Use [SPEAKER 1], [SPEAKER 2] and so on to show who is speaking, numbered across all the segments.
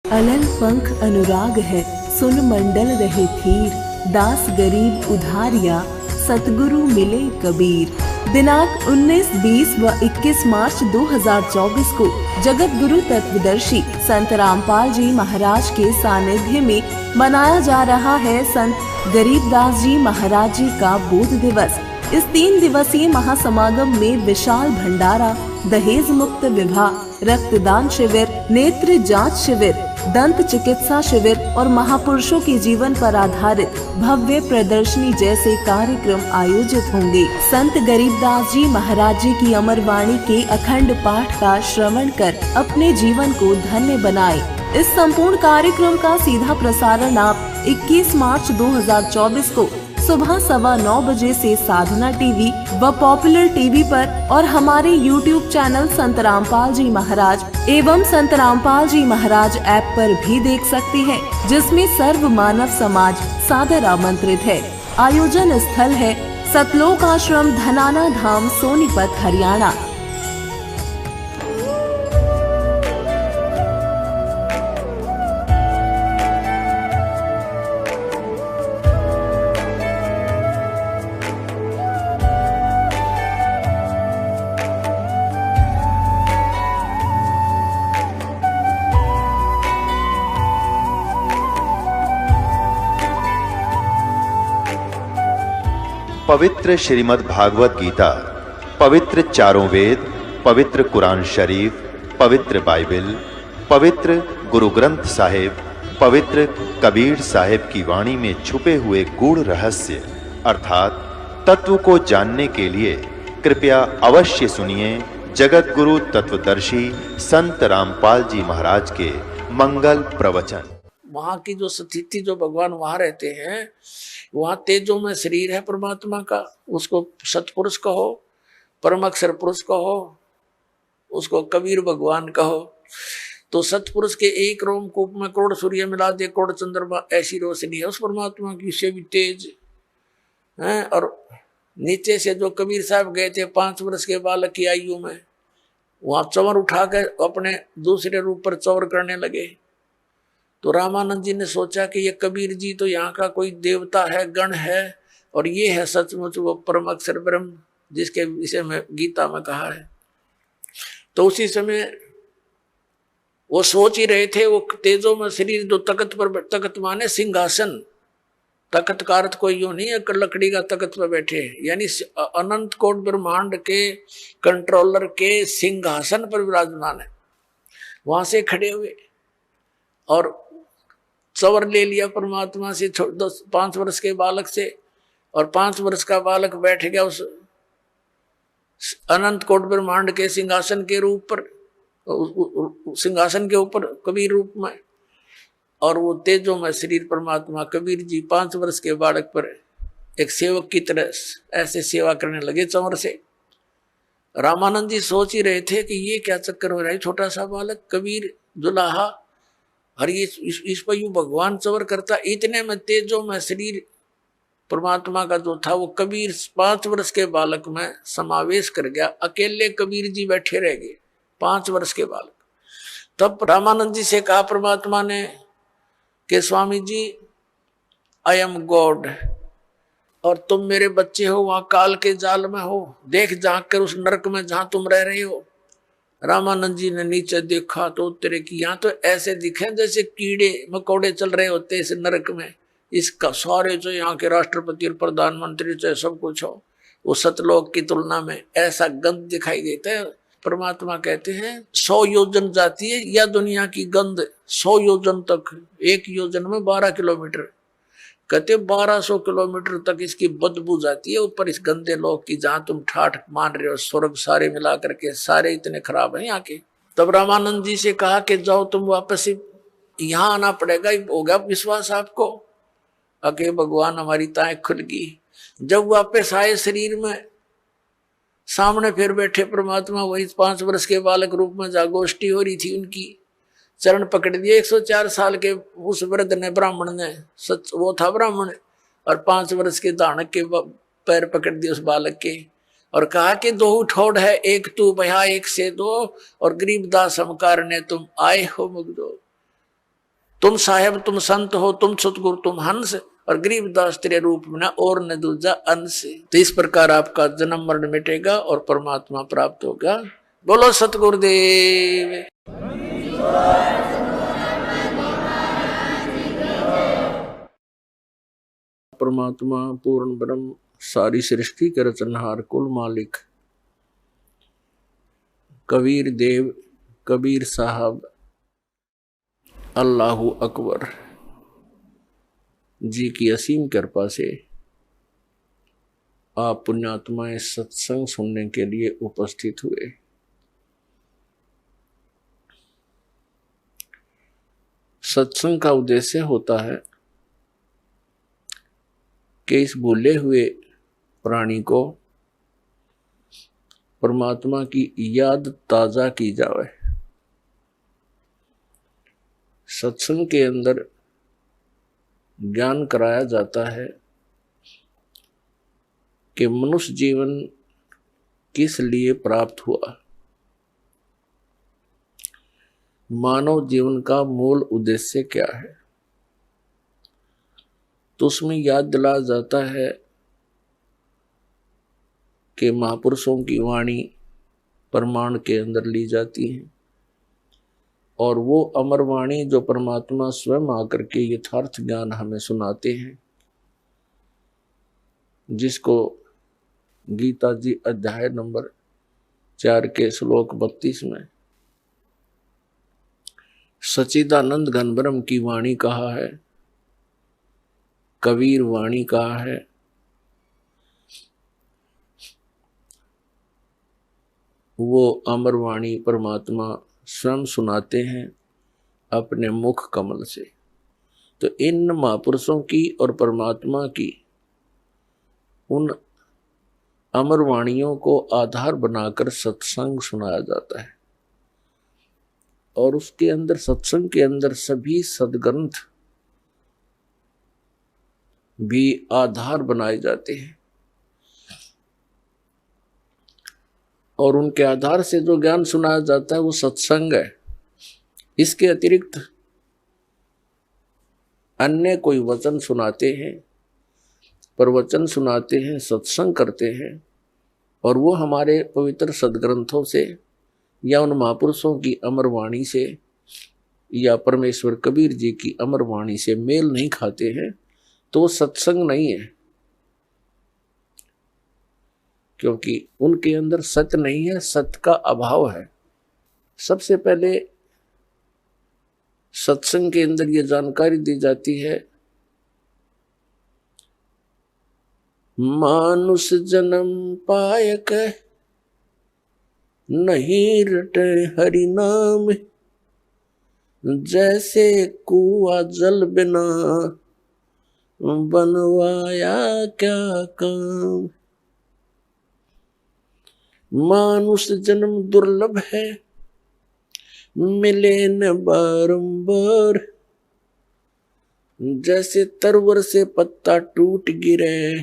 [SPEAKER 1] अलल पंख अनुराग है, सुन मंडल रहे थीर, दास गरीब उधारिया, सतगुरु मिले कबीर। दिनांक 19, 20 व 21 मार्च 2024 को जगत गुरु तत्वदर्शी संत रामपाल जी महाराज के सानिध्य में मनाया जा रहा है संत गरीबदास जी महाराज जी का बोध दिवस। इस 3 दिवसीय महासमागम में विशाल भंडारा, दहेज मुक्त विवाह, रक्तदान शिविर, नेत्र जांच शिविर, दंत चिकित्सा शिविर और महापुरुषों के जीवन पर आधारित भव्य प्रदर्शनी जैसे कार्यक्रम आयोजित होंगे। संत गरीबदास जी महाराज जी की अमर वाणी के अखंड पाठ का श्रवण कर अपने जीवन को धन्य बनाएं। इस संपूर्ण कार्यक्रम का सीधा प्रसारण आप 21 मार्च 2024 को सुबह 9:15 बजे से साधना टीवी व पॉपुलर टीवी पर और हमारे YouTube चैनल संत रामपाल जी महाराज एवं संत रामपाल जी महाराज ऐप पर भी देख सकते हैं, जिसमें सर्व मानव समाज सादर आमंत्रित है। आयोजन स्थल है सतलोक आश्रम, धनाना धाम, सोनीपत, हरियाणा।
[SPEAKER 2] पवित्र श्रीमद् भागवत गीता, पवित्र चारों वेद, पवित्र कुरान शरीफ, पवित्र बाइबल, पवित्र गुरु ग्रंथ साहिब, पवित्र कबीर साहिब की वाणी में छुपे हुए गूढ़ रहस्य अर्थात तत्व को जानने के लिए कृपया अवश्य सुनिए जगत गुरु तत्वदर्शी संत रामपाल जी महाराज के मंगल प्रवचन।
[SPEAKER 3] वहां की जो स्थिति, जो भगवान वहां रहते हैं, वहां तेजो में शरीर है परमात्मा का, उसको सतपुरुष कहो, परम अक्षर पुरुष कहो, उसको कबीर भगवान कहो। तो सतपुरुष के एक रोमकूप में करोड़ सूर्य मिला दे, करोड़ चंद्रमा, ऐसी रोशनी है उस परमात्मा की, से भी तेज है। और नीचे से जो कबीर साहब गए थे 5 वर्ष के बालक की आयु में, वहां चवर उठा कर अपने दूसरे रूप पर चौर करने लगे। तो रामानंद जी ने सोचा कि ये कबीर जी तो यहाँ का कोई देवता है, गण है, और ये है सचमुच वो परम अक्षर ब्रह्म जिसके विषय में गीता में कहा है। तो उसी समय वो सोच ही रहे थे, वो तेजो में शरीर जो तख्त पर, तख्त माने सिंहासन, तख्त का अर्थ कोई यूं नहीं है लकड़ी का तख्त पर बैठे, यानी अनंत कोट ब्रह्मांड के कंट्रोलर के सिंहासन पर विराजमान है। वहां से खड़े हुए और चवर ले लिया परमात्मा से 5 वर्ष के बालक से, और 5 वर्ष का बालक बैठ गया उस अनंत कोट ब्रह्मांड के सिंहासन के रूप पर, सिंहासन के ऊपर कबीर रूप में। और वो तेजो में शरीर परमात्मा कबीर जी 5 वर्ष के बालक पर एक सेवक की तरह ऐसे सेवा करने लगे चवर से। रामानंद जी सोच ही रहे थे कि ये क्या चक्कर हो रहा है, छोटा सा बालक कबीर दुलाहा, और ये इस पर यूं भगवान चवर करता। इतने में तेजो में शरीर परमात्मा का जो था वो कबीर 5 वर्ष के बालक में समावेश कर गया। अकेले कबीर जी बैठे रह गए, 5 वर्ष के बालक। तब रामानंद जी से कहा परमात्मा ने कि Swami ji, I am God और तुम मेरे बच्चे हो, वहां काल के जाल में हो, देख झांक कर उस नरक में जहां तुम रह रहे हो। रामानंद जी ने नीचे देखा तो तेरे की यहाँ तो ऐसे दिखे जैसे कीड़े मकोड़े चल रहे होते इस नरक में। इसका सारे जो यहाँ के राष्ट्रपति और प्रधानमंत्री चाहे सब कुछ हो, वो सतलोक की तुलना में ऐसा गंध दिखाई देता है। परमात्मा कहते हैं 100 योजन जाती है या दुनिया की गंध 100 योजन तक, 1 योजन में 12 किलोमीटर, कहते 1200 किलोमीटर तक इसकी बदबू जाती है ऊपर इस गंदे लोक की, जहां तुम ठाठ मान रहे हो स्वर्ग सारे मिला करके, सारे इतने खराब हैं यहाँ के। तब रामानंद जी से कहा कि जाओ तुम वापस यहाँ आना पड़ेगा। हो गया विश्वास आपको? अके भगवान हमारी ताएं खुल गई। जब वापस आए शरीर में, सामने फिर बैठे परमात्मा, वही 5 वर्ष के बालक रूप में जागोष्ठी हो रही थी उनकी। चरण पकड़ दिए 104 साल के उस वृद्ध ने, ब्राह्मण ने, सच वो था ब्राह्मण, और 5 वर्ष के दानक के पैर पकड़ दिए उस बालक के, और कहा कि 2 ठोड़ है, एक तू भया एक से दो, और गरीबदास हमकार ने तुम आए हो मुग्धो। तुम साहेब तुम संत हो, तुम सतगुरु तुम हंस, और गरीबदास तेरे रूप में ना और न दूजा अंश। तो इस प्रकार आपका जन्म मरण मिटेगा और परमात्मा प्राप्त होगा। बोलो सतगुरुदेव। परमात्मा पूर्ण ब्रह्म सारी सृष्टि के रचनहार कुल मालिक कबीर देव कबीर साहब अल्लाहु अकबर जी की असीम कृपा से आप पुण्यात्माएं सत्संग सुनने के लिए उपस्थित हुए। सत्संग का उद्देश्य होता है कि इस भूले हुए प्राणी को परमात्मा की याद ताजा की जाए। सत्संग के अंदर ज्ञान कराया जाता है कि मनुष्य जीवन किस लिए प्राप्त हुआ, मानव जीवन का मूल उद्देश्य क्या है। तो उसमें याद दिलाया जाता है कि महापुरुषों की वाणी प्रमाण के अंदर ली जाती है और वो अमर वाणी जो परमात्मा स्वयं आकर के यथार्थ ज्ञान हमें सुनाते हैं, जिसको गीता जी अध्याय नंबर 4 के श्लोक 32 में सच्चिदानंद घन ब्रह्म की वाणी कहा है, कबीर वाणी कहा है। वो अमर वाणी परमात्मा स्वयं सुनाते हैं अपने मुख कमल से। तो इन महापुरुषों की और परमात्मा की उन अमर वाणियों को आधार बनाकर सत्संग सुनाया जाता है और उसके अंदर सत्संग के अंदर सभी सद्ग्रंथ भी आधार बनाए जाते हैं और उनके आधार से जो ज्ञान सुनाया जाता है वो सत्संग है। इसके अतिरिक्त अन्य कोई वचन सुनाते हैं, प्रवचन सुनाते हैं, सत्संग करते हैं और वो हमारे पवित्र सद्ग्रंथों से या उन महापुरुषों की अमर वाणी से या परमेश्वर कबीर जी की अमर वाणी से मेल नहीं खाते हैं, तो वो सत्संग नहीं है, क्योंकि उनके अंदर सत्य नहीं है, सत्य का अभाव है। सबसे पहले सत्संग के अंदर ये जानकारी दी जाती है, मानुष जन्म पायक नहीं रटे हरि नाम, जैसे कुआं जल बिना बनवाया क्या काम। मानुष जन्म दुर्लभ है मिले न बारंबार, जैसे तरवर से पत्ता टूट गिरे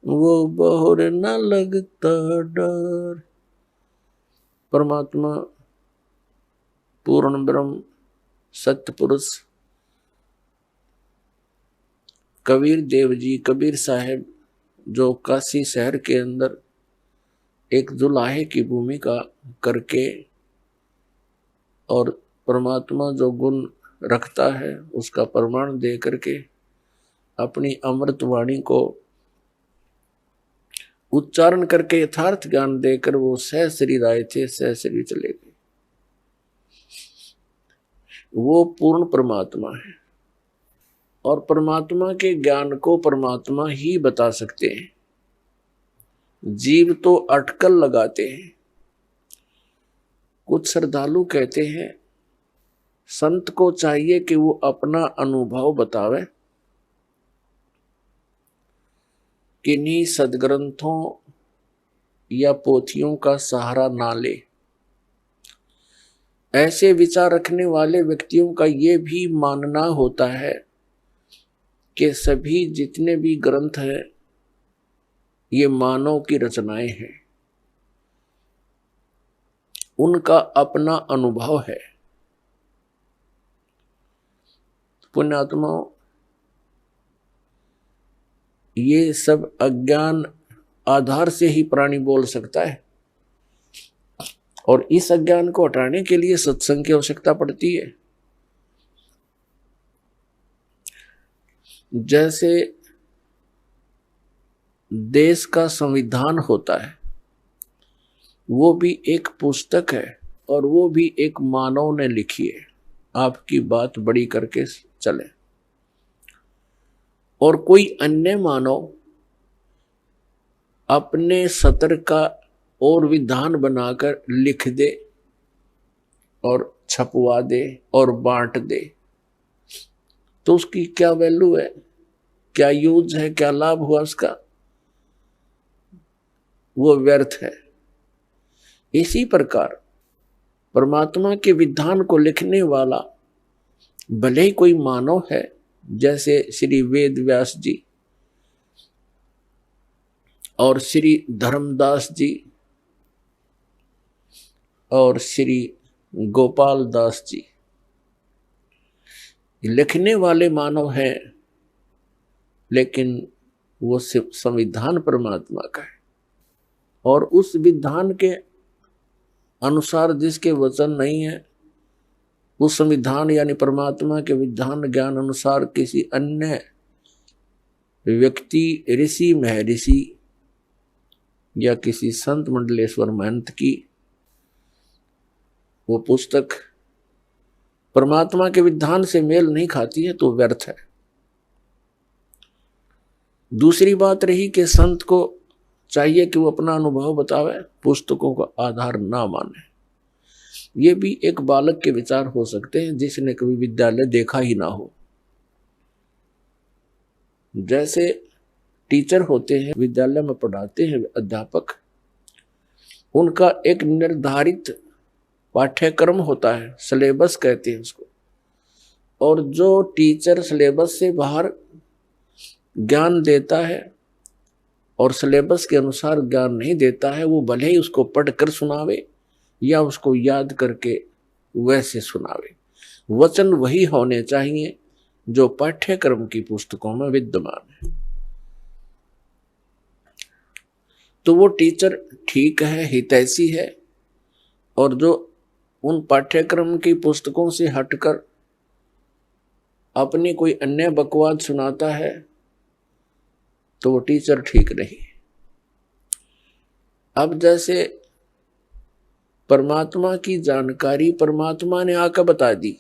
[SPEAKER 3] वो बहुर न लगता डर। परमात्मा पूर्ण ब्रह्म सत्य पुरुष कबीर देव जी कबीर साहब जो काशी शहर के अंदर एक जुलाहे की भूमिका करके और परमात्मा जो गुण रखता है उसका प्रमाण दे करके अपनी अमृत वाणी को उच्चारण करके यथार्थ ज्ञान देकर वो सह शरीर आए थे, सह शरीर चले गए। वो पूर्ण परमात्मा है और परमात्मा के ज्ञान को परमात्मा ही बता सकते हैं। जीव तो अटकल लगाते हैं। कुछ श्रद्धालु कहते हैं संत को चाहिए कि वो अपना अनुभव बतावे, किन्हीं सदग्रंथों या पोथियों का सहारा ना ले। ऐसे विचार रखने वाले व्यक्तियों का ये भी मानना होता है कि सभी जितने भी ग्रंथ हैं ये मानव की रचनाएं हैं, उनका अपना अनुभव है। पुण्यात्माओं, ये सब अज्ञान आधार से ही प्राणी बोल सकता है, और इस अज्ञान को हटाने के लिए सत्संग की आवश्यकता पड़ती है। जैसे देश का संविधान होता है, वो भी एक पुस्तक है और वो भी एक मानव ने लिखी है। आपकी बात बड़ी करके चले, और कोई अन्य मानव अपने सत्र का और विधान बनाकर लिख दे और छपवा दे और बांट दे, तो उसकी क्या वैल्यू है, क्या यूज है, क्या लाभ हुआ उसका? वो व्यर्थ है। इसी प्रकार परमात्मा के विधान को लिखने वाला भले ही कोई मानव है, जैसे श्री वेद व्यास जी और श्री धर्मदास जी और श्री गोपाल दास जी, लिखने वाले मानव हैं, लेकिन वो संविधान परमात्मा का है, और उस विधान के अनुसार जिसके वचन नहीं है, उस संविधान यानी परमात्मा के विधान ज्ञान अनुसार किसी अन्य व्यक्ति, ऋषि महर्षि या किसी संत मंडलेश्वर महंत की वो पुस्तक परमात्मा के विधान से मेल नहीं खाती है, तो व्यर्थ है। दूसरी बात रही कि संत को चाहिए कि वो अपना अनुभव बतावे, पुस्तकों का आधार ना माने। ये भी एक बालक के विचार हो सकते हैं जिसने कभी विद्यालय देखा ही ना हो। जैसे टीचर होते हैं, विद्यालय में पढ़ाते हैं अध्यापक, उनका एक निर्धारित पाठ्यक्रम होता है, सिलेबस कहते हैं उसको, और जो टीचर सिलेबस से बाहर ज्ञान देता है और सिलेबस के अनुसार ज्ञान नहीं देता है, वो भले ही उसको पढ़कर सुनावे या उसको याद करके वैसे सुनावे, वचन वही होने चाहिए जो पाठ्यक्रम की पुस्तकों में विद्यमान है। तो वो टीचर ठीक है, हितैषी है, और जो उन पाठ्यक्रम की पुस्तकों से हटकर अपनी कोई अन्य बकवाद सुनाता है, तो वो टीचर ठीक नहीं। अब जैसे परमात्मा की जानकारी परमात्मा ने आकर बता दी,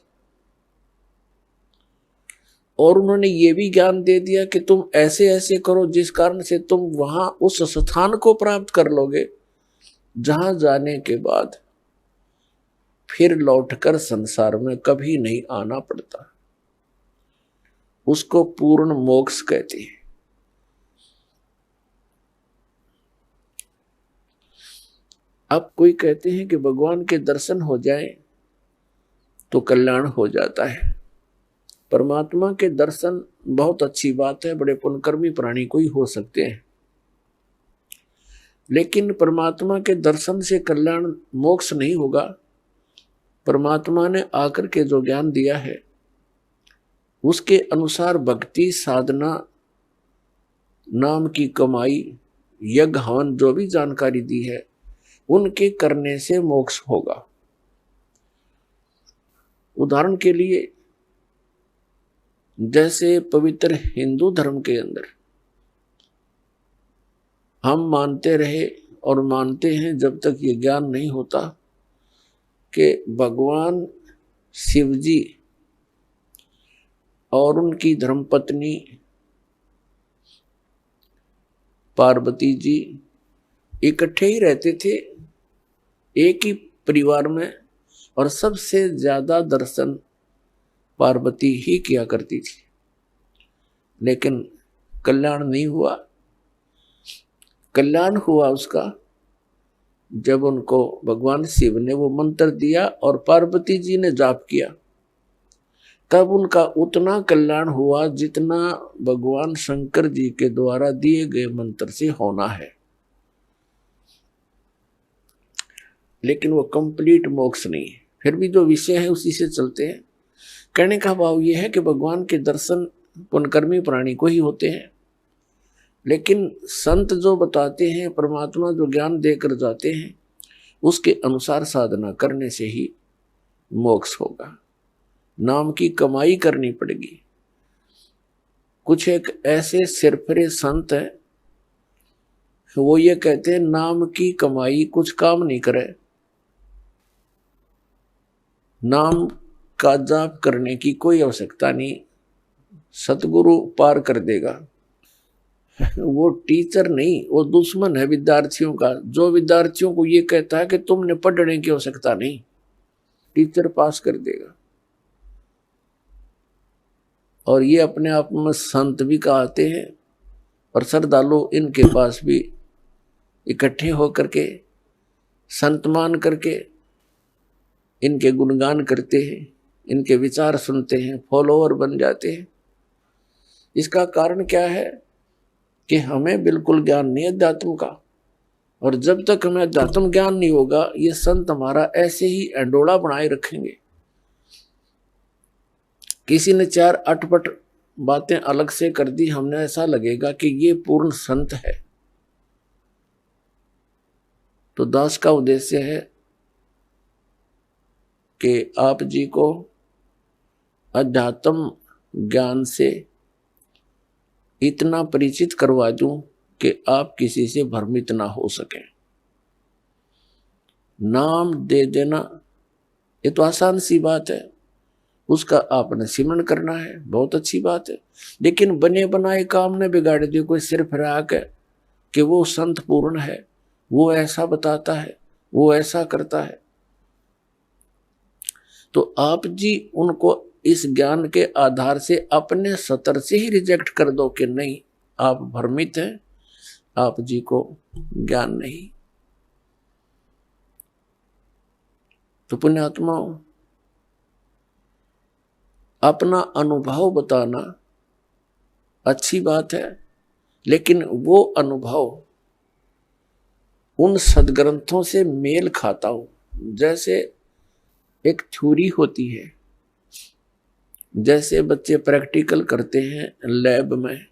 [SPEAKER 3] और उन्होंने ये भी ज्ञान दे दिया कि तुम ऐसे ऐसे करो जिस कारण से तुम वहां उस स्थान को प्राप्त कर लोगे जहां जाने के बाद फिर लौटकर संसार में कभी नहीं आना पड़ता। उसको पूर्ण मोक्ष कहते हैं। अब कोई कहते हैं कि भगवान के दर्शन हो जाए तो कल्याण हो जाता है। परमात्मा के दर्शन बहुत अच्छी बात है, बड़े पुण्यकर्मी प्राणी को ही हो सकते हैं, लेकिन परमात्मा के दर्शन से कल्याण मोक्ष नहीं होगा। परमात्मा ने आकर के जो ज्ञान दिया है उसके अनुसार भक्ति साधना, नाम की कमाई, यज्ञ हवन, जो भी जानकारी दी है उनके करने से मोक्ष होगा। उदाहरण के लिए जैसे पवित्र हिंदू धर्म के अंदर हम मानते रहे और मानते हैं जब तक ये ज्ञान नहीं होता कि भगवान शिव जी और उनकी धर्मपत्नी पार्वती जी इकट्ठे ही रहते थे, एक ही परिवार में, और सबसे ज्यादा दर्शन पार्वती ही किया करती थी, लेकिन कल्याण नहीं हुआ। कल्याण हुआ उसका जब उनको भगवान शिव ने वो मंत्र दिया और पार्वती जी ने जाप किया, तब उनका उतना कल्याण हुआ जितना भगवान शंकर जी के द्वारा दिए गए मंत्र से होना है। लेकिन वो कंप्लीट मोक्ष नहीं है। फिर भी जो विषय है उसी से चलते हैं। कहने का भाव यह है कि भगवान के दर्शन पुण्यकर्मी प्राणी को ही होते हैं, लेकिन संत जो बताते हैं, परमात्मा जो ज्ञान देकर जाते हैं, उसके अनुसार साधना करने से ही मोक्ष होगा। नाम की कमाई करनी पड़ेगी। कुछ एक ऐसे सिरफिरे संत है, वो ये कहते हैं नाम की कमाई कुछ काम नहीं करे, नाम का जाप करने की कोई आवश्यकता नहीं, सतगुरु पार कर देगा। वो टीचर नहीं, वो दुश्मन है विद्यार्थियों का, जो विद्यार्थियों को ये कहता है कि तुमने पढ़ने की आवश्यकता नहीं, टीचर पास कर देगा। और ये अपने आप में संत भी कहते हैं, और श्रद्धालु इनके पास भी इकट्ठे होकर के संत मान करके इनके गुणगान करते हैं, इनके विचार सुनते हैं, फॉलोअर बन जाते हैं। इसका कारण क्या है कि हमें बिल्कुल ज्ञान नहीं अध्यात्म का, और जब तक हमें अध्यात्म ज्ञान नहीं होगा, ये संत हमारा ऐसे ही अंडोला बनाए रखेंगे। किसी ने 4 अटपट बातें अलग से कर दी, हमने ऐसा लगेगा कि ये पूर्ण संत है। तो दास का उद्देश्य है कि आप जी को अध्यात्म ज्ञान से इतना परिचित करवा दूं कि आप किसी से भ्रमित ना हो सके। नाम दे देना ये तो आसान सी बात है, उसका आपने सिमरण करना है, बहुत अच्छी बात है। लेकिन बने बनाए काम ने बिगाड़ दिए, कोई सिर फिराक है कि वो संत पूर्ण है, वो ऐसा बताता है, वो ऐसा करता है। तो आप जी उनको इस ज्ञान के आधार से अपने सतर से ही रिजेक्ट कर दो कि नहीं, आप भ्रमित हैं, आप जी को ज्ञान नहीं। तो पुण्यात्माओं, अपना अनुभव बताना अच्छी बात है, लेकिन वो अनुभव उन सदग्रंथों से मेल खाता हो। जैसे एक थ्योरी होती है, जैसे बच्चे प्रैक्टिकल करते हैं लैब में,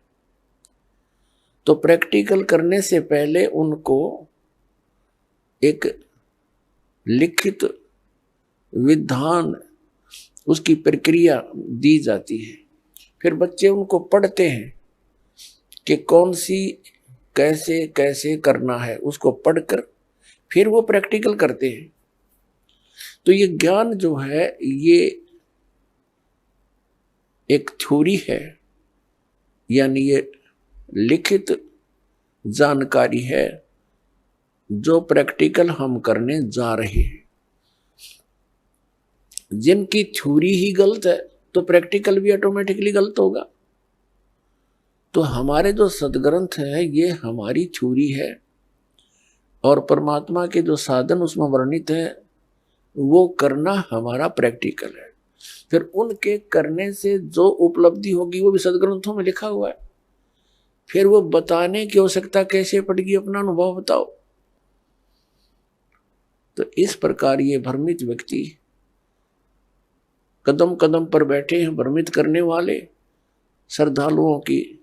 [SPEAKER 3] तो प्रैक्टिकल करने से पहले उनको एक लिखित विधान, उसकी प्रक्रिया दी जाती है। फिर बच्चे उनको पढ़ते हैं कि कौन सी कैसे कैसे करना है, उसको पढ़कर फिर वो प्रैक्टिकल करते हैं। तो ये ज्ञान जो है ये एक थ्योरी है, यानी ये लिखित जानकारी है जो प्रैक्टिकल हम करने जा रहे हैं। जिनकी थ्योरी ही गलत है तो प्रैक्टिकल भी ऑटोमेटिकली गलत होगा। तो हमारे जो सदग्रंथ है ये हमारी थ्योरी है, और परमात्मा के जो साधन उसमें वर्णित है वो करना हमारा प्रैक्टिकल है। फिर उनके करने से जो उपलब्धि होगी वो भी सदग्रंथों में लिखा हुआ है। फिर वो बताने की आवश्यकता कैसे पड़ेगी, अपना अनुभव बताओ। तो इस प्रकार ये भ्रमित व्यक्ति कदम कदम पर बैठे हैं, भ्रमित करने वाले। श्रद्धालुओं की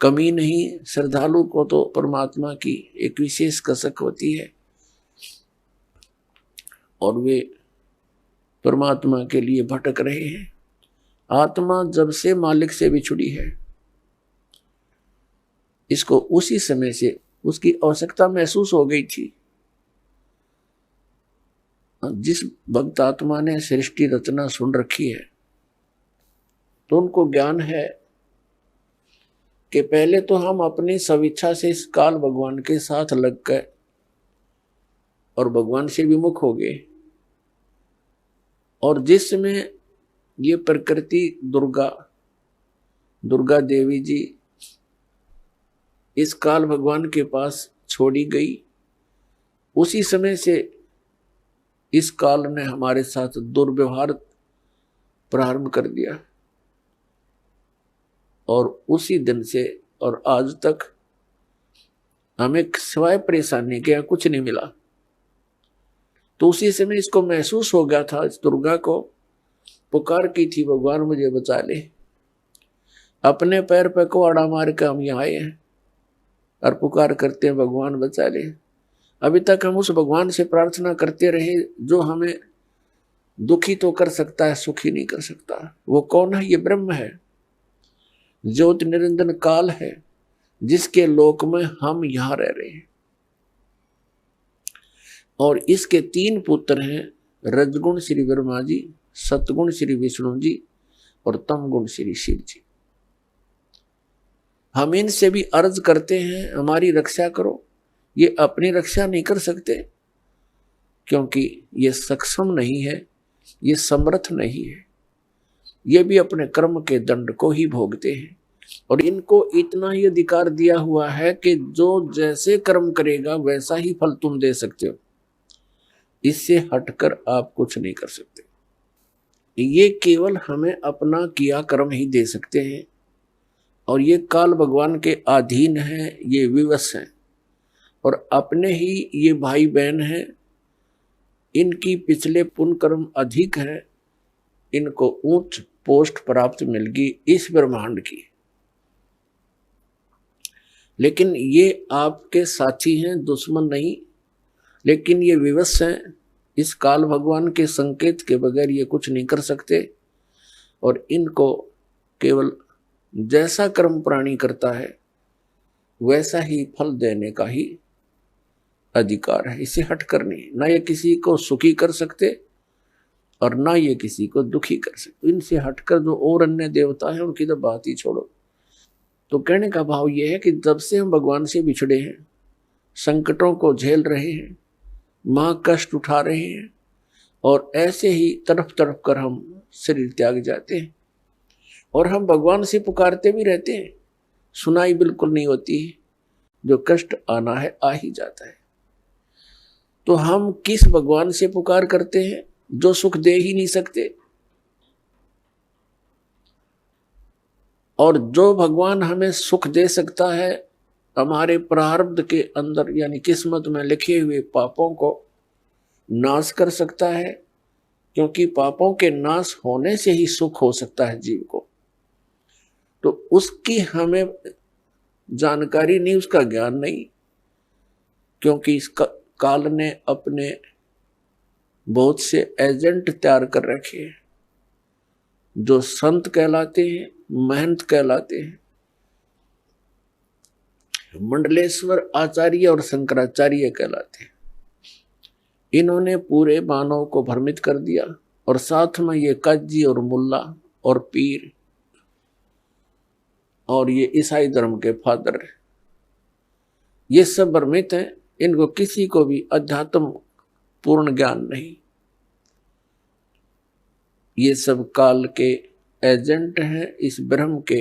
[SPEAKER 3] कमी नहीं, श्रद्धालु को तो परमात्मा की एक विशेष कसक होती है और वे परमात्मा के लिए भटक रहे हैं। आत्मा जब से मालिक से बिछुड़ी है, इसको उसी समय से उसकी आवश्यकता महसूस हो गई थी। जिस भक्त आत्मा ने सृष्टि रचना सुन रखी है तो उनको ज्ञान है कि पहले तो हम अपनी स्वेच्छा से इस काल भगवान के साथ लग गए और भगवान से विमुख हो गए। और जिसमें ये प्रकृति दुर्गा देवी जी इस काल भगवान के पास छोड़ी गई, उसी समय से इस काल ने हमारे साथ दुर्व्यवहार प्रारंभ कर दिया, और उसी दिन से और आज तक हमें सिवाय परेशानी के कुछ नहीं मिला। तो उसी समय इसको महसूस हो गया था, इस दुर्गा को, पुकार की थी, भगवान मुझे बचा ले। अपने पैर पे कुआड़ा मार के हम यहाँ आए हैं और पुकार करते हैं भगवान बचा ले। अभी तक हम उस भगवान से प्रार्थना करते रहे जो हमें दुखी तो कर सकता है, सुखी नहीं कर सकता। वो कौन है? ये ब्रह्म है, ज्योति निरंजन काल है, जिसके लोक में हम यहां रह रहे हैं। और इसके 3 पुत्र हैं, रजगुण श्री ब्रह्मा जी, सतगुण श्री विष्णु जी और तमगुण श्री शिव जी। हम इनसे भी अर्ज करते हैं हमारी रक्षा करो। ये अपनी रक्षा नहीं कर सकते क्योंकि ये सक्षम नहीं है, ये समर्थ नहीं है। ये भी अपने कर्म के दंड को ही भोगते हैं और इनको इतना ही अधिकार दिया हुआ है कि जो जैसे कर्म करेगा वैसा ही फल तुम दे सकते हो, इससे हटकर आप कुछ नहीं कर सकते। ये केवल हमें अपना किया कर्म ही दे सकते हैं और ये काल भगवान के अधीन है, ये विवश हैं और अपने ही ये भाई बहन हैं। इनकी पिछले पुण्य कर्म अधिक है, इनको उच्च पोस्ट प्राप्त मिल गई इस ब्रह्मांड की। लेकिन ये आपके साथी हैं, दुश्मन नहीं। लेकिन ये विवश हैं, इस काल भगवान के संकेत के बगैर ये कुछ नहीं कर सकते और इनको केवल जैसा कर्म प्राणी करता है वैसा ही फल देने का ही अधिकार है, इसे हटकर नहीं। ना ये किसी को सुखी कर सकते और ना ये किसी को दुखी कर सकते। इनसे हटकर जो और अन्य देवता हैं उनकी तो बात ही छोड़ो। तो कहने का भाव ये है कि जब से हम भगवान से बिछड़े हैं, संकटों को झेल रहे हैं, मां कष्ट उठा रहे हैं और ऐसे ही तड़प तड़प कर हम शरीर त्याग जाते हैं और हम भगवान से पुकारते भी रहते हैं, सुनाई बिल्कुल नहीं होती है। जो कष्ट आना है आ ही जाता है। तो हम किस भगवान से पुकार करते हैं जो सुख दे ही नहीं सकते, और जो भगवान हमें सुख दे सकता है हमारे प्रारब्ध के अंदर यानी किस्मत में लिखे हुए पापों को नाश कर सकता है, क्योंकि पापों के नाश होने से ही सुख हो सकता है जीव को। तो उसकी हमें जानकारी नहीं, उसका ज्ञान नहीं, क्योंकि इसका काल ने अपने बहुत से एजेंट तैयार कर रखे हैं जो संत कहलाते हैं, महंत कहलाते हैं। मंडलेश्वर आचार्य और शंकराचार्य कहलाते हैं। इन्होंने पूरे मानव को भ्रमित कर दिया और साथ में ये काजी और मुल्ला और पीर और ये ईसाई धर्म के फादर, ये सब भ्रमित हैं। इनको किसी को भी अध्यात्म पूर्ण ज्ञान नहीं। ये सब काल के एजेंट हैं, इस ब्रह्म के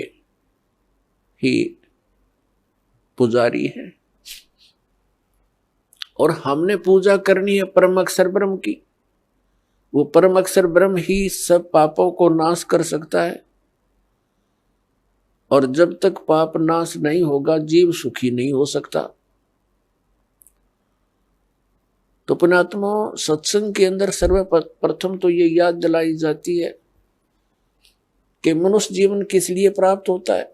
[SPEAKER 3] ही पुजारी हैं और हमने पूजा करनी है परम अक्षर ब्रह्म की। वो परम अक्षर ब्रह्म ही सब पापों को नाश कर सकता है और जब तक पाप नाश नहीं होगा जीव सुखी नहीं हो सकता। तो पुण्यात्मा, सत्संग के अंदर सर्वप्रथम तो ये याद दिलाई जाती है कि मनुष्य जीवन किस लिए प्राप्त होता है।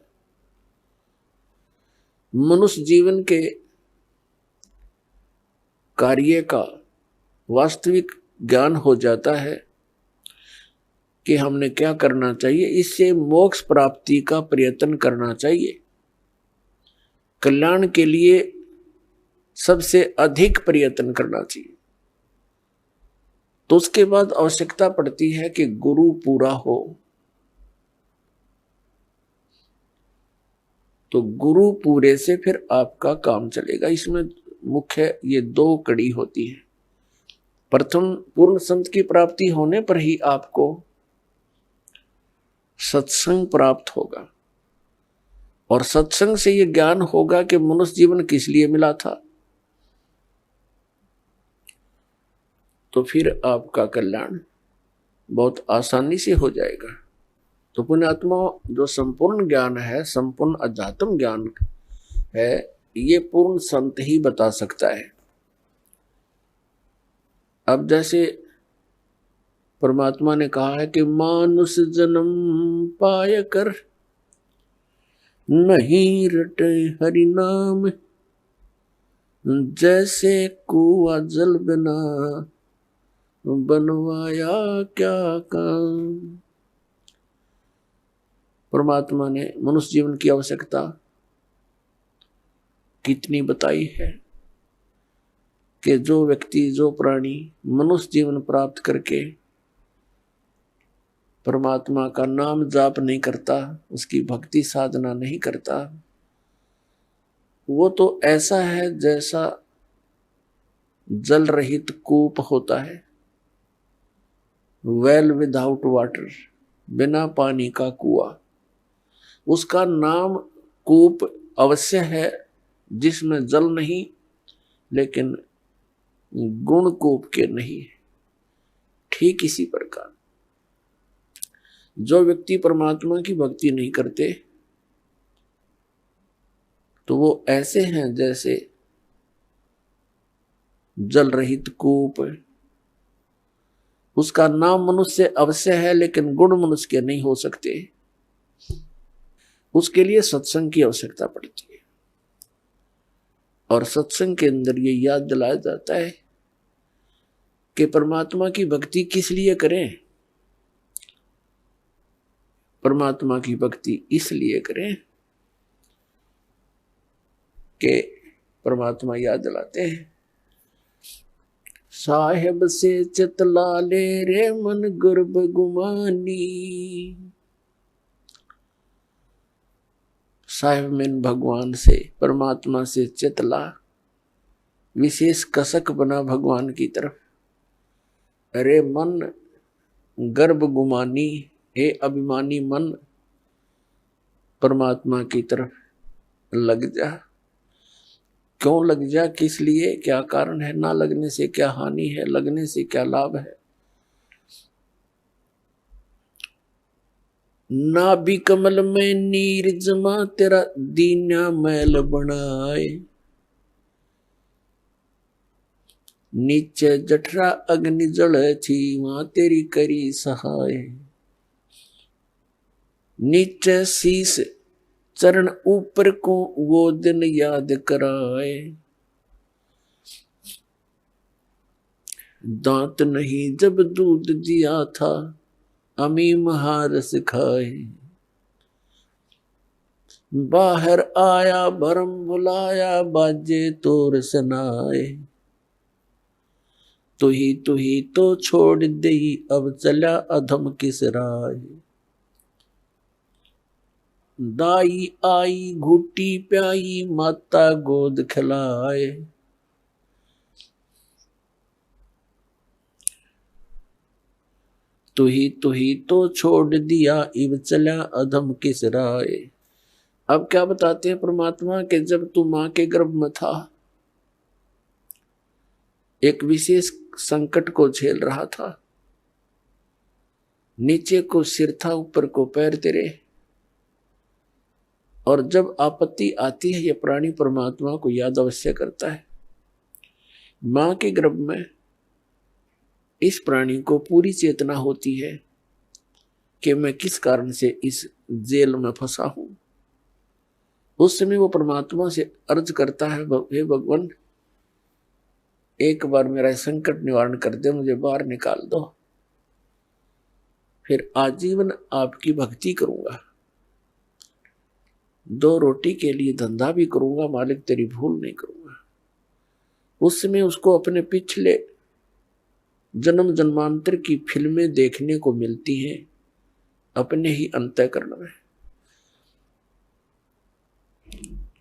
[SPEAKER 3] मनुष्य जीवन के कार्य का वास्तविक ज्ञान हो जाता है कि हमने क्या करना चाहिए, इससे मोक्ष प्राप्ति का प्रयत्न करना चाहिए। कल्याण के लिए सबसे अधिक प्रयत्न करना चाहिए। तो उसके बाद आवश्यकता पड़ती है कि गुरु पूरा हो। तो गुरु पूरे से फिर आपका काम चलेगा। इसमें मुख्य ये 2 कड़ी होती है। प्रथम, पूर्ण संत की प्राप्ति होने पर ही आपको सत्संग प्राप्त होगा और सत्संग से ये ज्ञान होगा कि मनुष्य जीवन किस लिए मिला था। तो फिर आपका कल्याण बहुत आसानी से हो जाएगा। तो पुण्यात्मा, जो संपूर्ण ज्ञान है, संपूर्ण अध्यात्म ज्ञान है, ये पूर्ण संत ही बता सकता है। अब जैसे परमात्मा ने कहा है कि मानुष जन्म पाय कर नहीं रटे हरि नाम, जैसे कुआ जल बिना बनवाया क्या काम। परमात्मा ने मनुष्य जीवन की आवश्यकता कितनी बताई है कि जो व्यक्ति, जो प्राणी मनुष्य जीवन प्राप्त करके परमात्मा का नाम जाप नहीं करता, उसकी भक्ति साधना नहीं करता, वो तो ऐसा है जैसा जल रहित कूप होता है, वेल विदाउट वाटर, बिना पानी का कुआं। उसका नाम कूप अवश्य है जिसमें जल नहीं, लेकिन गुण कूप के नहीं। ठीक इसी प्रकार जो व्यक्ति परमात्मा की भक्ति नहीं करते तो वो ऐसे हैं जैसे जल रहित कूप। उसका नाम मनुष्य अवश्य है लेकिन गुण मनुष्य के नहीं हो सकते। उसके लिए सत्संग की आवश्यकता पड़ती है, और सत्संग के अंदर ये याद दिलाया जाता है कि परमात्मा की भक्ति किस लिए करें। परमात्मा की भक्ति इसलिए करें कि परमात्मा याद दिलाते हैं, साहेब से चितला ले रे मन गर्भ गुमानी। साहेब में भगवान से, परमात्मा से चितला, विशेष कसक बना भगवान की तरफ। अरे मन गर्भ गुमानी, हे अभिमानी मन, परमात्मा की तरफ लग जा। क्यों लग जा, किस लिए, क्या कारण है? ना लगने से क्या हानि है, लगने से क्या लाभ है? नाभि कमल में नीर जमा, तेरा दीना मैल बनाए। नीचे जठरा अग्नि जल थी, वहां तेरी करी सहाय। नीचे शीस चरण ऊपर को, वो दिन याद कराए। दांत नहीं जब दूध दिया था, अमी महारस खाए। बाहर आया भरम बुलाया, बाजे तोर सनाए। तू ही तो छोड़ दे, अब चला अधम किस राय। दाई आई घुटी प्याई, माता गोद खिलाए। तू ही तो छोड़ दिया, इब चला अधम किस राय। अब क्या बताते हैं परमात्मा कि जब तू मां के गर्भ में था, एक विशेष संकट को झेल रहा था। नीचे को सिर था, ऊपर को पैर तेरे। और जब आपत्ति आती है, ये प्राणी परमात्मा को याद अवश्य करता है। मां के गर्भ में इस प्राणी को पूरी चेतना होती है कि मैं किस कारण से इस जेल में फंसा हूं। उस समय वो परमात्मा से अर्ज करता है, हे भगवान, एक बार मेरा संकट निवारण कर दे, मुझे बाहर निकाल दो, फिर आजीवन आपकी भक्ति करूंगा, 2 रोटी के लिए धंधा भी करूंगा, मालिक तेरी भूल नहीं करूंगा। उस समय उसको अपने पिछले जन्म जन्मांतर की फिल्में देखने को मिलती हैं अपने ही अंतःकरण में,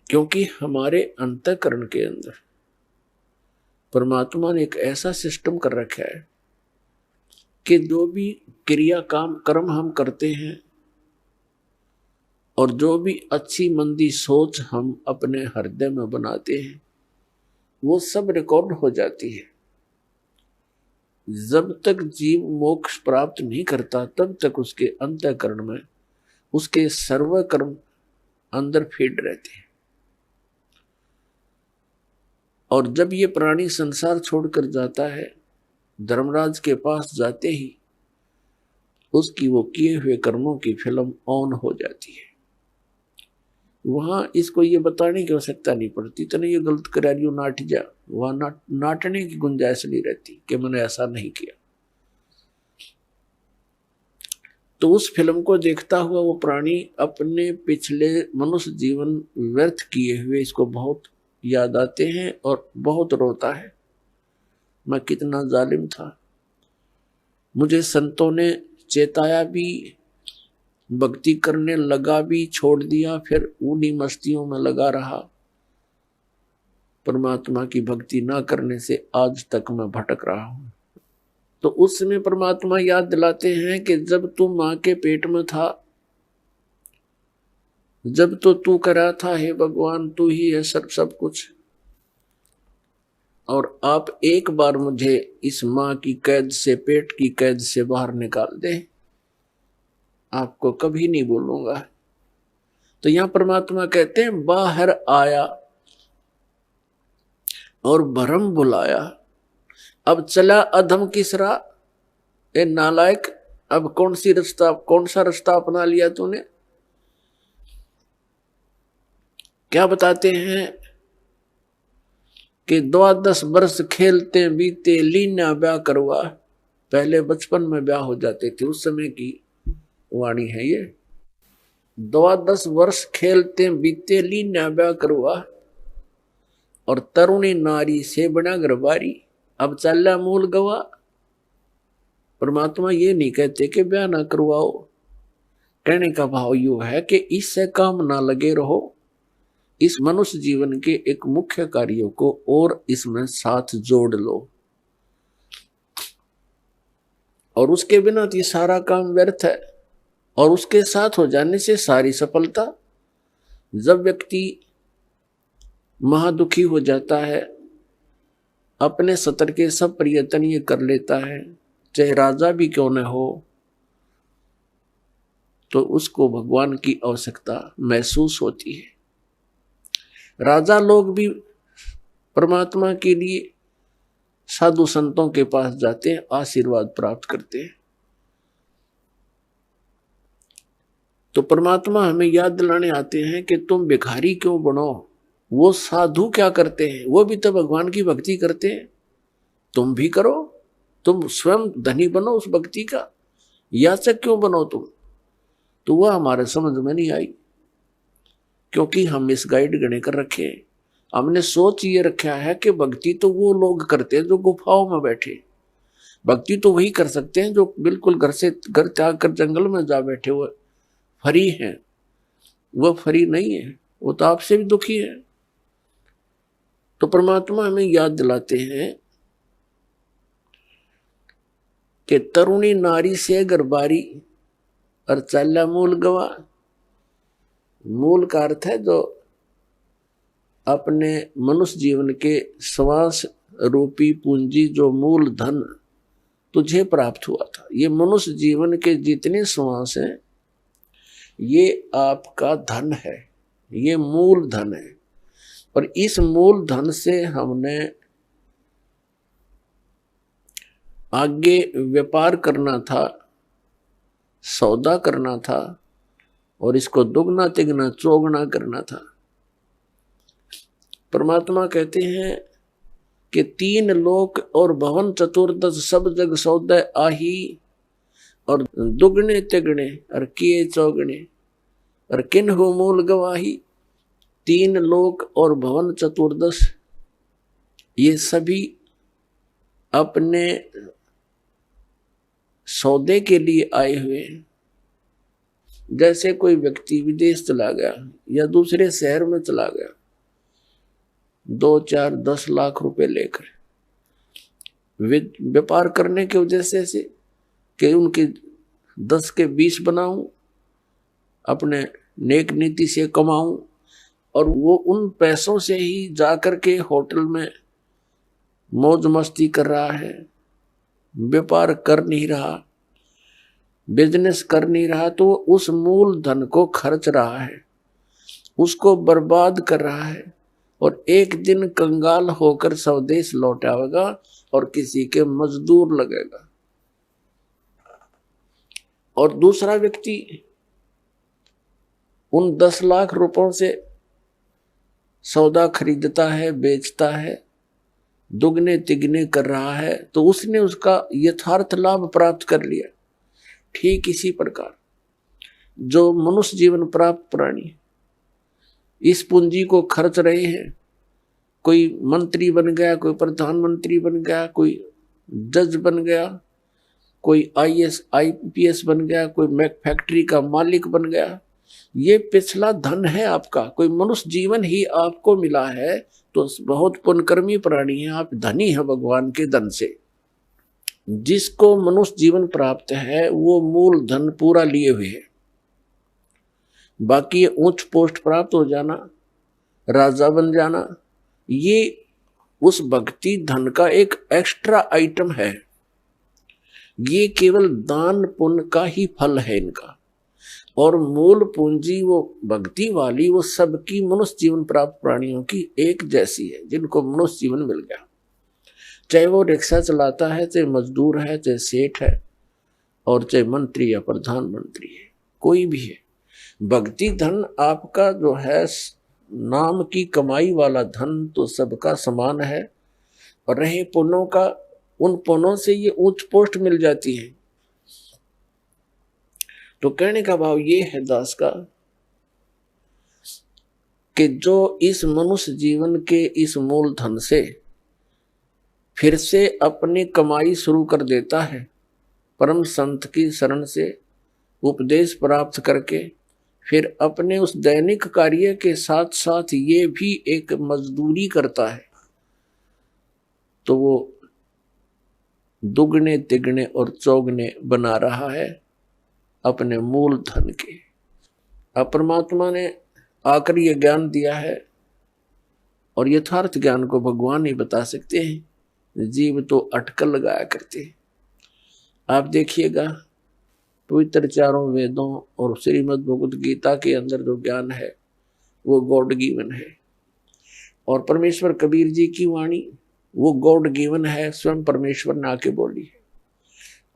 [SPEAKER 3] क्योंकि हमारे अंतःकरण के अंदर परमात्मा ने एक ऐसा सिस्टम कर रखा है कि जो भी क्रिया काम कर्म हम करते हैं और जो भी अच्छी मंदी सोच हम अपने हृदय में बनाते हैं, वो सब रिकॉर्ड हो जाती है। जब तक जीव मोक्ष प्राप्त नहीं करता, तब तक उसके अंतःकरण में उसके सर्व कर्म अंदर फीड रहते हैं। और जब ये प्राणी संसार छोड़कर जाता है, धर्मराज के पास जाते ही उसकी वो किए हुए कर्मों की फिल्म ऑन हो जाती है। वहां इसको ये बताने की आवश्यकता नहीं पड़ती, तो ये गलत करा रही हो नाट जा, वहां नाटने की गुंजाइश नहीं रहती कि मैंने ऐसा नहीं किया। तो उस फिल्म को देखता हुआ वो प्राणी अपने पिछले मनुष्य जीवन व्यर्थ किए हुए इसको बहुत याद आते हैं और बहुत रोता है, मैं कितना जालिम था, मुझे संतों ने चेताया भी, भक्ति करने लगा भी, छोड़ दिया, फिर उन्हीं मस्तियों में लगा रहा। परमात्मा की भक्ति ना करने से आज तक मैं भटक रहा हूं। तो उस समय परमात्मा याद दिलाते हैं कि जब तू मां के पेट में था, जब तो तू करा था, हे भगवान तू ही है सब कुछ, और आप एक बार मुझे इस मां की कैद से, पेट की कैद से बाहर निकाल दे, आपको कभी नहीं बोलूंगा। तो यहां परमात्मा कहते हैं बाहर आया और भरम बुलाया, अब चला अधम किसरा, ए नालायक, अब कौन सा रास्ता अपना लिया तूने। क्या बताते हैं कि 12 वर्ष खेलते बीते, लीना ब्याह करवा। पहले बचपन में ब्याह हो जाते थे, उस समय की वाणी है ये। 12 वर्ष खेलते बीते, लीना ब्याह करवा, और तरुणी नारी से बना गरबारी, अब चला मूल गवा। परमात्मा ये नहीं कहते कि ब्याह ना करवाओ, कहने का भाव यू है कि इससे काम ना लगे रहो, इस मनुष्य जीवन के एक मुख्य कार्यों को और इसमें साथ जोड़ लो, और उसके बिना तो ये सारा काम व्यर्थ है, और उसके साथ हो जाने से सारी सफलता। जब व्यक्ति महादुखी हो जाता है, अपने सतर के सब प्रयत्न ये कर लेता है, चाहे राजा भी क्यों न हो, तो उसको भगवान की आवश्यकता महसूस होती है। राजा लोग भी परमात्मा के लिए साधु संतों के पास जाते हैं, आशीर्वाद प्राप्त करते हैं। तो परमात्मा हमें याद दिलाने आते हैं कि तुम भिखारी क्यों बनो, वो साधु क्या करते हैं, वो भी तो भगवान की भक्ति करते हैं, तुम भी करो, तुम स्वयं धनी बनो उस भक्ति का, याचक क्यों बनो तुम। तो वह हमारे समझ में नहीं आई, क्योंकि हम इस गाइड गणे कर रखे, हमने सोच ये रखा है कि भक्ति तो वो लोग करते हैं जो गुफाओं में बैठे, भक्ति तो वही कर सकते हैं जो बिल्कुल घर त्याग कर जंगल में जा बैठे हुए फरी हैं। वह फरी नहीं है, वो तो आपसे भी दुखी है। तो परमात्मा हमें याद दिलाते हैं कि तरुणी नारी से गरबारी और चाला मूल गवा। मूल का अर्थ है जो अपने मनुष्य जीवन के श्वास रूपी पूंजी, जो मूल धन तुझे प्राप्त हुआ था। ये मनुष्य जीवन के जितने श्वास हैं ये आपका धन है, ये मूल धन है, और इस मूल धन से हमने आगे व्यापार करना था, सौदा करना था, और इसको दुगना तिगना चौगुना करना था। परमात्मा कहते हैं कि 3 लोक और भवन चतुर्दश सब जग सौदे आही, और दुगने तिगने और किए चौगने और किन हो मूल गवाही। 3 लोक और भवन चतुर्दश ये सभी अपने सौदे के लिए आए हुए हैं। जैसे कोई व्यक्ति विदेश चला गया या दूसरे शहर में चला गया 2, 4, 10 लाख रुपए लेकर व्यापार करने की वजह से कि उनके 10 के 20 बनाऊं, अपने नेक नीति से कमाऊं, और वो उन पैसों से ही जाकर के होटल में मौज मस्ती कर रहा है, व्यापार कर नहीं रहा, बिजनेस कर नहीं रहा, तो उस मूल धन को खर्च रहा है, उसको बर्बाद कर रहा है, और एक दिन कंगाल होकर स्वदेश लौट आएगा और किसी के मजदूर लगेगा। और दूसरा व्यक्ति उन 10 लाख रुपयों से सौदा खरीदता है, बेचता है, दुगने तिगने कर रहा है, तो उसने उसका यथार्थ लाभ प्राप्त कर लिया। ठीक इसी प्रकार जो मनुष्य जीवन प्राप्त प्राणी इस पूंजी को खर्च रहे हैं, कोई मंत्री बन गया, कोई प्रधानमंत्री बन गया, कोई जज बन गया, कोई IAS IPS बन गया, कोई फैक्ट्री का मालिक बन गया, ये पिछला धन है आपका। कोई मनुष्य जीवन ही आपको मिला है तो बहुत पुण्यकर्मी प्राणी है, आप धनी है भगवान के धन से। जिसको मनुष्य जीवन प्राप्त है वो मूल धन पूरा लिए हुए है। बाकी उच्च पोस्ट प्राप्त हो जाना, राजा बन जाना, ये उस भक्ति धन का एक एक्स्ट्रा आइटम है। ये केवल दान पुण्य का ही फल है इनका। और मूल पूंजी वो भक्ति वाली, वो सबकी मनुष्य जीवन प्राप्त प्राणियों की एक जैसी है, जिनको मनुष्य जीवन मिल गया। चाहे वो रिक्शा चलाता है, चाहे मजदूर है, चाहे सेठ है, और चाहे मंत्री या प्रधानमंत्री है, कोई भी है। भक्ति धन आपका जो है नाम की कमाई वाला धन तो सबका समान है। और रहे पुण्यों का, उन पुण्यों से ये उच्च पोस्ट मिल जाती है। तो कहने का भाव ये है दास का कि जो इस मनुष्य जीवन के इस मूल धन से फिर से अपनी कमाई शुरू कर देता है, परम संत की शरण से उपदेश प्राप्त करके फिर अपने उस दैनिक कार्य के साथ साथ ये भी एक मजदूरी करता है, तो वो दुगने तिगने और चौगने बना रहा है अपने मूल धन के। अब परमात्मा ने आकर ये ज्ञान दिया है, और यथार्थ ज्ञान को भगवान ही बता सकते हैं, जीव तो अटकल लगाया करते हैं। आप देखिएगा पवित्र चारों वेदों और श्रीमद् भगवद गीता के अंदर जो ज्ञान है वो गॉड गिवन है। और परमेश्वर कबीर जी की वाणी वो गॉड गिवन है, स्वयं परमेश्वर ने आके बोली है।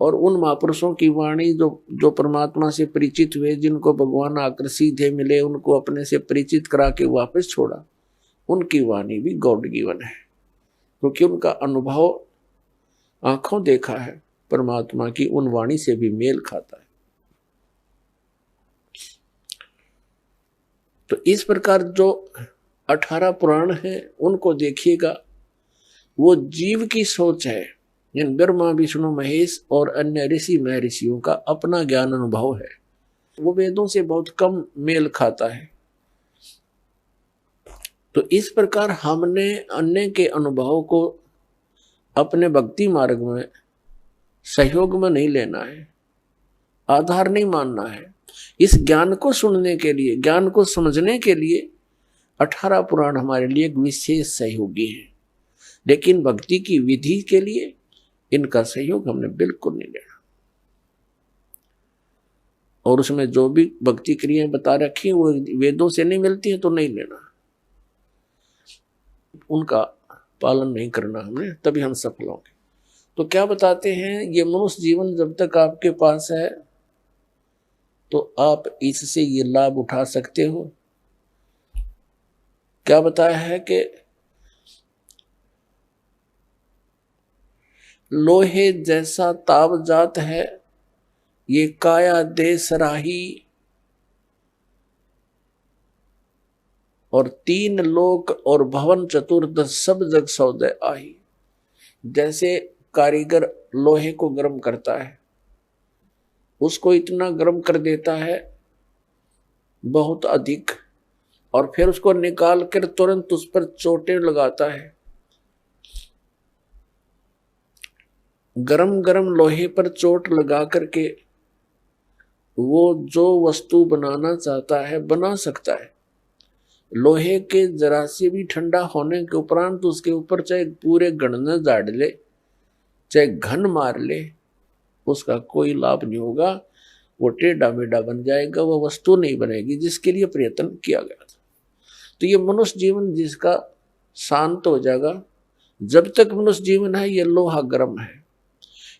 [SPEAKER 3] और उन महापुरुषों की वाणी जो परमात्मा से परिचित हुए, जिनको भगवान आकर सीधे मिले, उनको अपने से परिचित करा के वापस छोड़ा, उनकी वाणी भी गॉड गिवन है, क्योंकि उनका अनुभव आंखों देखा है परमात्मा की उन वाणी से भी मेल खाता है। तो इस प्रकार जो 18 पुराण हैं उनको देखिएगा, वो जीव की सोच है। इन ब्रह्मा विष्णु महेश और अन्य ऋषि महर्षियों का अपना ज्ञान अनुभव है, वो वेदों से बहुत कम मेल खाता है। तो इस प्रकार हमने अन्य के अनुभव को अपने भक्ति मार्ग में सहयोग में नहीं लेना है, आधार नहीं मानना है। इस ज्ञान को सुनने के लिए, ज्ञान को समझने के लिए 18 पुराण हमारे लिए एक विशेष सहयोगी है, लेकिन भक्ति की विधि के लिए इनका सहयोग हमने बिल्कुल नहीं लेना। और उसमें जो भी भक्ति क्रियाएं बता रखी हैं वो वेदों से नहीं मिलती हैं तो नहीं लेना, उनका पालन नहीं करना हमने, तभी हम सफल होंगे। तो क्या बताते हैं, ये मनुष्य जीवन जब तक आपके पास है तो आप इससे ये लाभ उठा सकते हो। क्या बताया है कि लोहे जैसा ताव जात है ये काया दे सराही, और 3 लोक और भवन चतुर्दश सब जग सौदे आही। जैसे कारीगर लोहे को गर्म करता है, उसको इतना गर्म कर देता है बहुत अधिक, और फिर उसको निकाल कर तुरंत उस पर चोटें लगाता है। गरम गरम लोहे पर चोट लगा करके वो जो वस्तु बनाना चाहता है बना सकता है। लोहे के जरा से भी ठंडा होने के उपरांत उसके ऊपर चाहे पूरे गणना झाड़ ले, चाहे घन मार ले, उसका कोई लाभ नहीं होगा। वो टेढ़ा मेढ़ा बन जाएगा, वो वस्तु नहीं बनेगी जिसके लिए प्रयत्न किया गया था। तो ये मनुष्य जीवन जिसका शांत हो जाएगा, जब तक मनुष्य जीवन है ये लोहा गर्म है,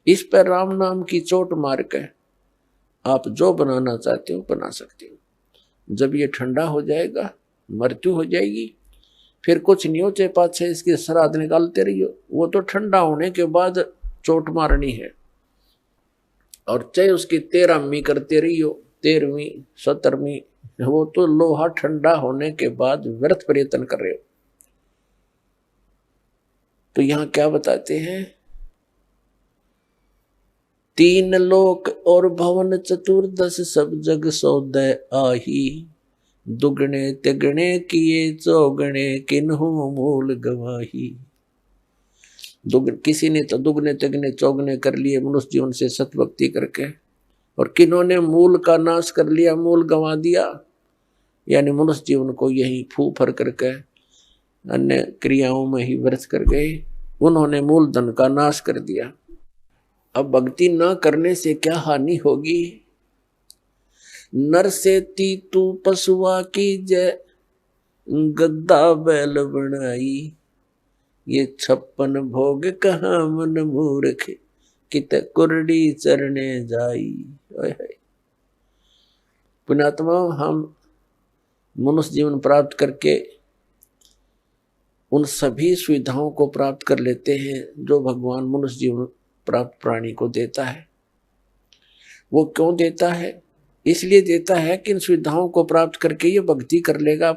[SPEAKER 3] इस पर राम नाम की चोट मार के आप जो बनाना चाहते हो बना सकते हो। जब ये ठंडा हो जाएगा, मृत्यु हो जाएगी, फिर कुछ नहीं हो, चाहे 5-6 इसके श्राद्ध निकालते रहियो, वो तो ठंडा होने के बाद चोट मारनी है। और चाहे उसकी 13वीं करते रहियो, 13वीं 17वीं, वो तो लोहा ठंडा होने के बाद व्यर्थ प्रयत्न कर रहे हो। तो यहां क्या बताते हैं, 3 लोक और भवन चतुर्दश सब जग सौदय आही, दुगने तिगने किए चौगने किन्हु मूल गवाही। किसी ने तो दुगने तिगने चौगने कर लिए मनुष्य जीवन से सतभक्ति करके, और किन्होंने मूल का नाश कर लिया, मूल गंवा दिया, यानी मनुष्य जीवन को यही फू फर करके अन्य क्रियाओं में ही व्यर्थ कर गए, उन्होंने मूल धन का नाश कर दिया। अब भक्ति न करने से क्या हानि होगी। नर से तीतू पशुआ की जय, गद्दा बैल बनाई, ये 56 भोग कहाँ मन मूर्ख, कित कुरडी चरने जाई। पुण्यात्मा, हम मनुष्य जीवन प्राप्त करके उन सभी सुविधाओं को प्राप्त कर लेते हैं जो भगवान मनुष्य जीवन प्राप्त प्राणी को देता है। वो क्यों देता है? इसलिए देता है कि इन सुविधाओं को प्राप्त करके ये भक्ति कर लेगा,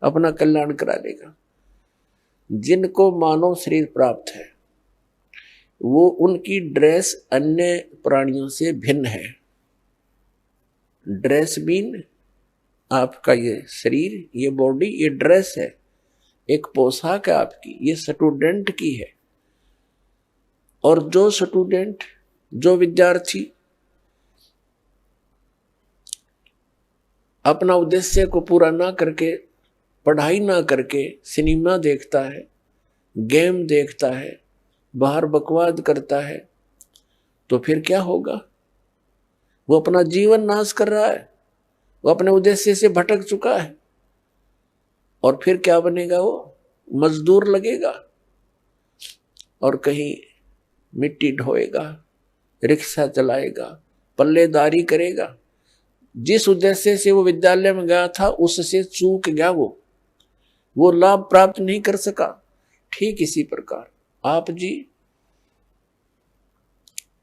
[SPEAKER 3] अपना कल्याण करा लेगा। जिनको मानव शरीर प्राप्त है, वो उनकी ड्रेस अन्य प्राणियों से भिन्न है। ड्रेस मीन आपका ये शरीर, ये बॉडी, ये ड्रेस है, एक पोशाक है आपकी, ये स्टूडेंट की है। और जो स्टूडेंट, जो विद्यार्थी अपना उद्देश्य को पूरा ना करके, पढ़ाई ना करके सिनेमा देखता है, गेम देखता है, बाहर बकवाद करता है, तो फिर क्या होगा? वो अपना जीवन नाश कर रहा है, वो अपने उद्देश्य से भटक चुका है। और फिर क्या बनेगा? वो मजदूर लगेगा और कहीं मिट्टी ढोएगा, रिक्शा चलाएगा, पल्लेदारी करेगा। जिस उद्देश्य से वो विद्यालय में गया था उससे चूक गया, वो लाभ प्राप्त नहीं कर सका। ठीक इसी प्रकार आप जी,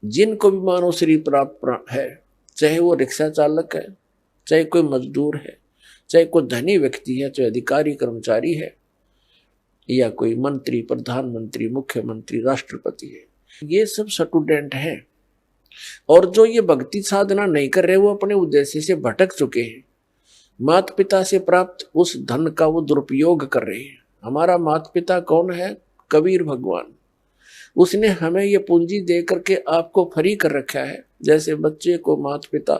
[SPEAKER 3] जिनको भी मानव शरीर प्राप्त है, चाहे वो रिक्शा चालक है, चाहे कोई मजदूर है, चाहे कोई धनी व्यक्ति है, चाहे अधिकारी कर्मचारी है, या कोई मंत्री, प्रधानमंत्री, मुख्यमंत्री, राष्ट्रपति है, ये सब स्टूडेंट हैं। और जो ये भक्ति साधना नहीं कर रहे, वो अपने उद्देश्य से भटक चुके हैं। माता पिता से प्राप्त उस धन का वो दुरुपयोग कर रहे हैं। हमारा माता पिता कौन है? कबीर भगवान। उसने हमें ये पूंजी दे करके आपको फ्री कर रखा है। जैसे बच्चे को माता पिता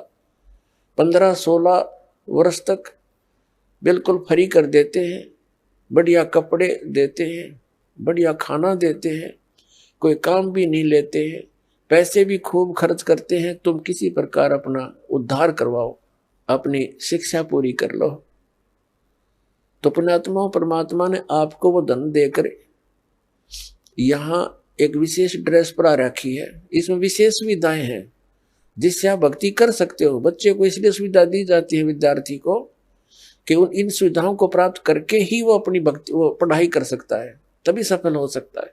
[SPEAKER 3] 15-16 वर्ष तक बिल्कुल फ्री कर देते हैं, बढ़िया कपड़े देते हैं, बढ़िया खाना देते हैं, कोई काम भी नहीं लेते हैं, पैसे भी खूब खर्च करते हैं, तुम किसी प्रकार अपना उद्धार करवाओ, अपनी शिक्षा पूरी कर लो। तो पुण्यात्मा, परमात्मा ने आपको वो धन देकर यहाँ एक विशेष ड्रेस परा रखी है। इसमें विशेष सुविधाएं हैं जिससे आप भक्ति कर सकते हो। बच्चे को इसलिए सुविधा दी जाती है, विद्यार्थी को, कि इन सुविधाओं को प्राप्त करके ही वो अपनी भक्ति, वो पढ़ाई कर सकता है, तभी सफल हो सकता है।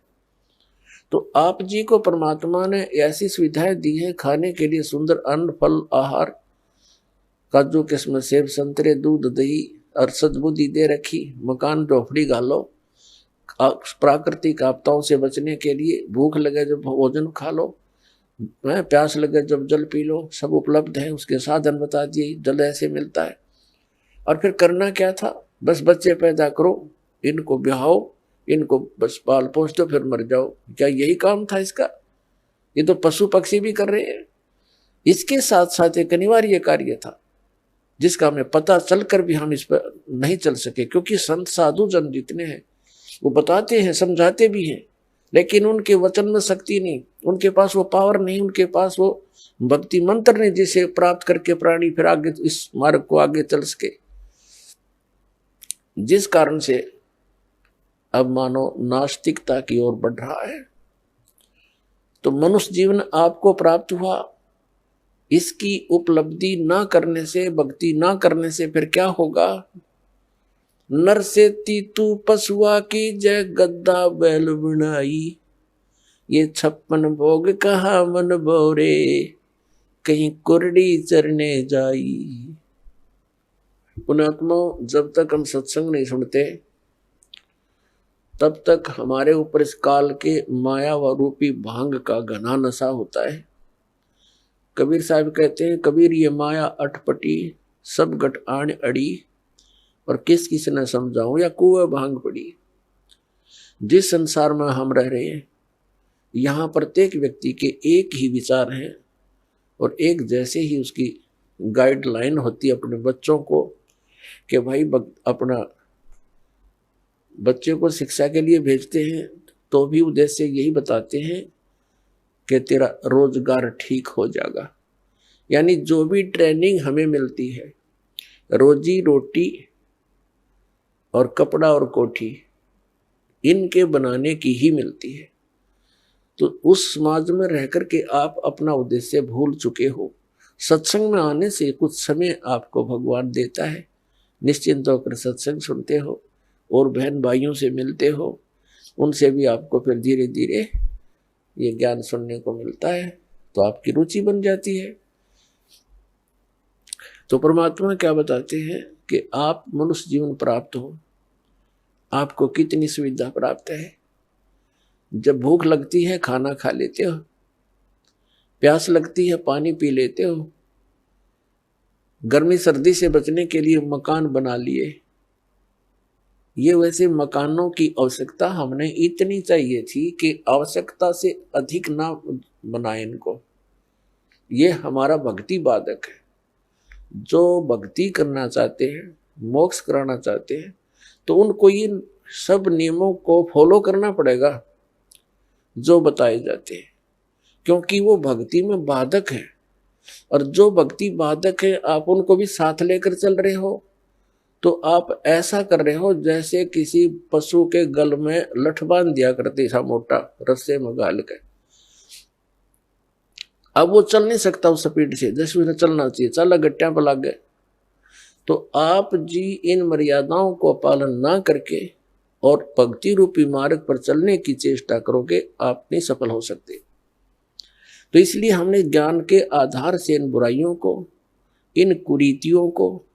[SPEAKER 3] तो आप जी को परमात्मा ने ऐसी सुविधाएं दी है, खाने के लिए सुंदर अन्न, फल, आहार, काजू किस्म, सेब, संतरे, दूध, दही और सद्बुद्धि दे रखी। मकान झोपड़ी गालो, प्राकृतिक आपदाओं से बचने के लिए भूख लगे जब भोजन खा लो, प्यास लगे जब जल पी लो, सब उपलब्ध है। उसके साधन बता दिए, जल ऐसे मिलता है। और फिर करना क्या था? बस बच्चे पैदा करो, इनको ब्याहो, इनको बस पाल पोस दो, फिर मर जाओ। क्या यही काम था इसका? ये तो पशु पक्षी भी कर रहे हैं। इसके साथ साथ एक अनिवार्य कार्य था जिसका हमें पता चलकर भी हम इस पर नहीं चल सके, क्योंकि संत साधु जन जितने हैं वो बताते हैं, समझाते भी हैं, लेकिन उनके वचन में शक्ति नहीं, उनके पास वो पावर नहीं, उनके पास वो भक्ति मंत्र नहीं जिसे प्राप्त करके प्राणी फिर आगे इस मार्ग को आगे चल सके। जिस कारण से अब मानो नास्तिकता की ओर बढ़ रहा है। तो मनुष्य जीवन आपको प्राप्त हुआ, इसकी उपलब्धि ना करने से, भक्ति ना करने से फिर क्या होगा? नर से तीतू पशुआ की जय गद्दा बैल बनाई, ये 56 भोग कहा मन बोरे, कहीं कुरडी चरने जाई। पुण्यात्मा, जब तक हम सत्संग नहीं सुनते तब तक हमारे ऊपर इस काल के माया व रूपी भांग का घना नशा होता है। कबीर साहब कहते हैं, कबीर ये माया अटपटी सब गट आण अड़ी, और किस किस ने समझाऊं या कुएं भांग पड़ी। जिस संसार में हम रह रहे हैं यहाँ प्रत्येक व्यक्ति के एक ही विचार हैं और एक जैसे ही उसकी गाइडलाइन होती है अपने बच्चों को कि भाई अपना बच्चे को शिक्षा के लिए भेजते हैं तो भी उद्देश्य यही बताते हैं कि तेरा रोजगार ठीक हो जाएगा। यानी जो भी ट्रेनिंग हमें मिलती है, रोजी रोटी और कपड़ा और कोठी इनके बनाने की ही मिलती है। तो उस समाज में रह कर के आप अपना उद्देश्य भूल चुके हो। सत्संग में आने से कुछ समय आपको भगवान देता है, निश्चिंत होकर सत्संग सुनते हो और बहन भाइयों से मिलते हो, उनसे भी आपको फिर धीरे धीरे ये ज्ञान सुनने को मिलता है, तो आपकी रुचि बन जाती है। तो परमात्मा क्या बताते हैं कि आप मनुष्य जीवन प्राप्त हो, आपको कितनी सुविधा प्राप्त है। जब भूख लगती है खाना खा लेते हो, प्यास लगती है पानी पी लेते हो, गर्मी सर्दी से बचने के लिए मकान बना लिए। ये वैसे मकानों की आवश्यकता हमने इतनी चाहिए थी कि आवश्यकता से अधिक ना बनाए इनको। ये हमारा भक्ति बाधक है। जो भक्ति करना चाहते हैं, मोक्ष कराना चाहते हैं, तो उनको इन सब नियमों को फॉलो करना पड़ेगा जो बताए जाते हैं, क्योंकि वो भक्ति में बाधक है। और जो भक्ति बाधक है आप उनको भी साथ लेकर चल रहे हो, तो आप ऐसा कर रहे हो जैसे किसी पशु के गल में लठ बांध दिया करते था मोटा रस्से में गाल के। अब वो चल नहीं सकता उस स्पीड से जैसे उसे चलना चाहिए, चला गट्टिया पर लग गए। तो आप जी इन मर्यादाओं को पालन ना करके और भक्ति रूपी मार्ग पर चलने की चेष्टा करोगे, आप नहीं सफल हो सकते। तो इसलिए हमने ज्ञान के आधार से इन बुराइयों को, इन कुरीतियों को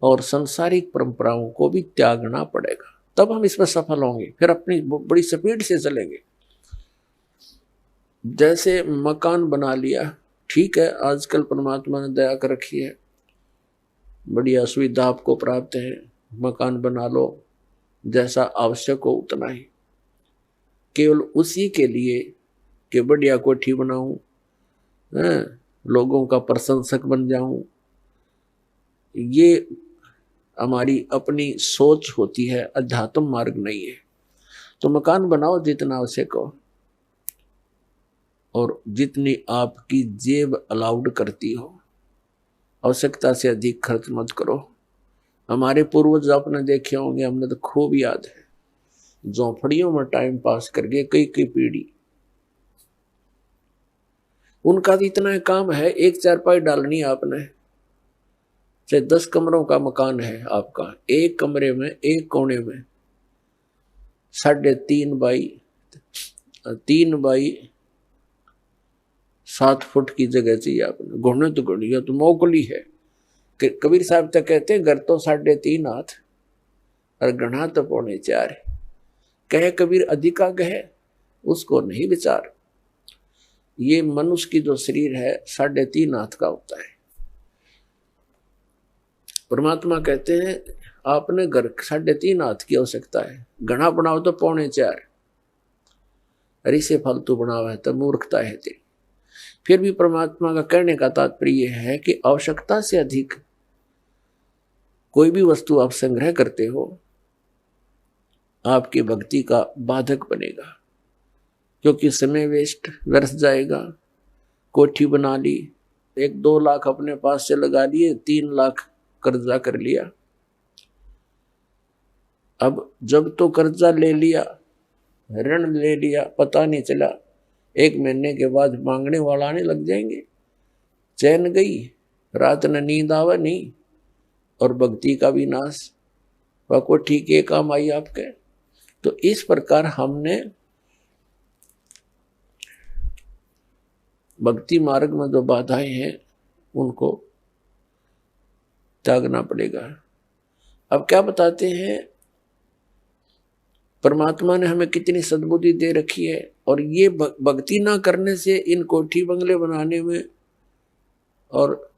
[SPEAKER 3] और सांसारिक परंपराओं को भी त्यागना पड़ेगा, तब हम इसमें सफल होंगे। फिर अपनी बड़ी स्पीड से चलेंगे। जैसे मकान बना लिया, ठीक है, आजकल परमात्मा ने दया कर रखी है, बढ़िया सुविधा आपको प्राप्त है, मकान बना लो, जैसा आवश्यक हो उतना ही, केवल उसी के लिए कि बढ़िया कोठी बनाऊं, लोगों का प्रशंसक बन जाऊं। ये हमारी अपनी सोच होती है, अध्यात्म मार्ग नहीं है। तो मकान बनाओ जितना आवश्यक हो और जितनी आपकी जेब अलाउड करती हो, आवश्यकता से अधिक खर्च मत करो। हमारे पूर्वज आपने देखे होंगे, हमने तो खूब याद है, झोंपड़ियों में टाइम पास करके कई कई पीढ़ी। उनका तो इतना काम है, एक चारपाई डालनी आपने, चाहे 10 कमरों का मकान है आपका, एक कमरे में एक कोने में 3.5 बाई 7 फुट की जगह चाहिए आपने। घुड़ने तो घुड़िया तो मोकली है। कबीर साहब तक कहते हैं घर तो 3.5 हाथ और गढ़ा तो 4.25। कहे कबीर अधिका कहे उसको नहीं विचार। ये मनुष्य की जो शरीर है 3.5 हाथ का होता है। परमात्मा कहते हैं आपने घर 3.5 हाथ की आवश्यकता है, घना बनाओ तो 4.25। अरे से फालतू बनावा है तो मूर्खता है तेरी। फिर भी परमात्मा का कहने का तात्पर्य है कि आवश्यकता से अधिक कोई भी वस्तु आप संग्रह करते हो, आपकी भक्ति का बाधक बनेगा, क्योंकि समय वेस्ट व्यर्थ जाएगा। कोठी बना ली, 1-2 लाख अपने पास से लगा लिए, 3 लाख कर्जा कर लिया। अब जब तो कर्जा ले लिया, ऋण ले लिया, पता नहीं चला 1 महीने के बाद मांगने वाला आने लग जाएंगे। चैन गई, रात न नींद आवे नहीं, और भक्ति का भी नाश, वह को ठीक है काम आई आपके। तो इस प्रकार हमने भक्ति मार्ग में जो बाधाएं हैं उनको त्यागना पड़ेगा। अब क्या बताते हैं, परमात्मा ने हमें कितनी सद्बुद्धि दे रखी है, और ये भक्ति ना करने से इन कोठी बंगले बनाने में और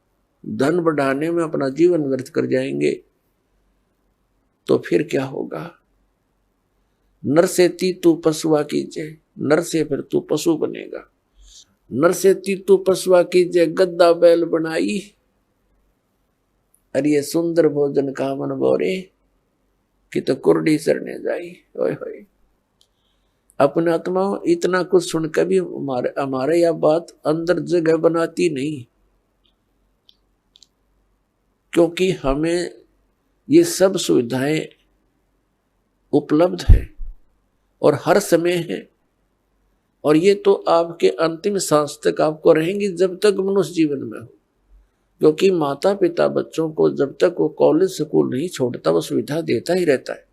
[SPEAKER 3] धन बढ़ाने में अपना जीवन व्यर्थ कर जाएंगे, तो फिर क्या होगा। नर से ती तू पशुआ कीजिए, नर से फिर तू पशु बनेगा। नर से ती तू पशुआ कीजिए, गद्दा बैल बनाई, अरे सुंदर भोजन का मन बोरे, कि तो कुर्डी सरने जाई। ओए होए, अपने आत्मा इतना कुछ सुनकर भी हमारे यह बात अंदर जगह बनाती नहीं, क्योंकि हमें ये सब सुविधाएं उपलब्ध है और हर समय है, और ये तो आपके अंतिम सांस तक आपको रहेंगी जब तक मनुष्य जीवन में हो। क्योंकि माता पिता बच्चों को जब तक वो कॉलेज स्कूल नहीं छोड़ता वो सुविधा देता ही रहता है,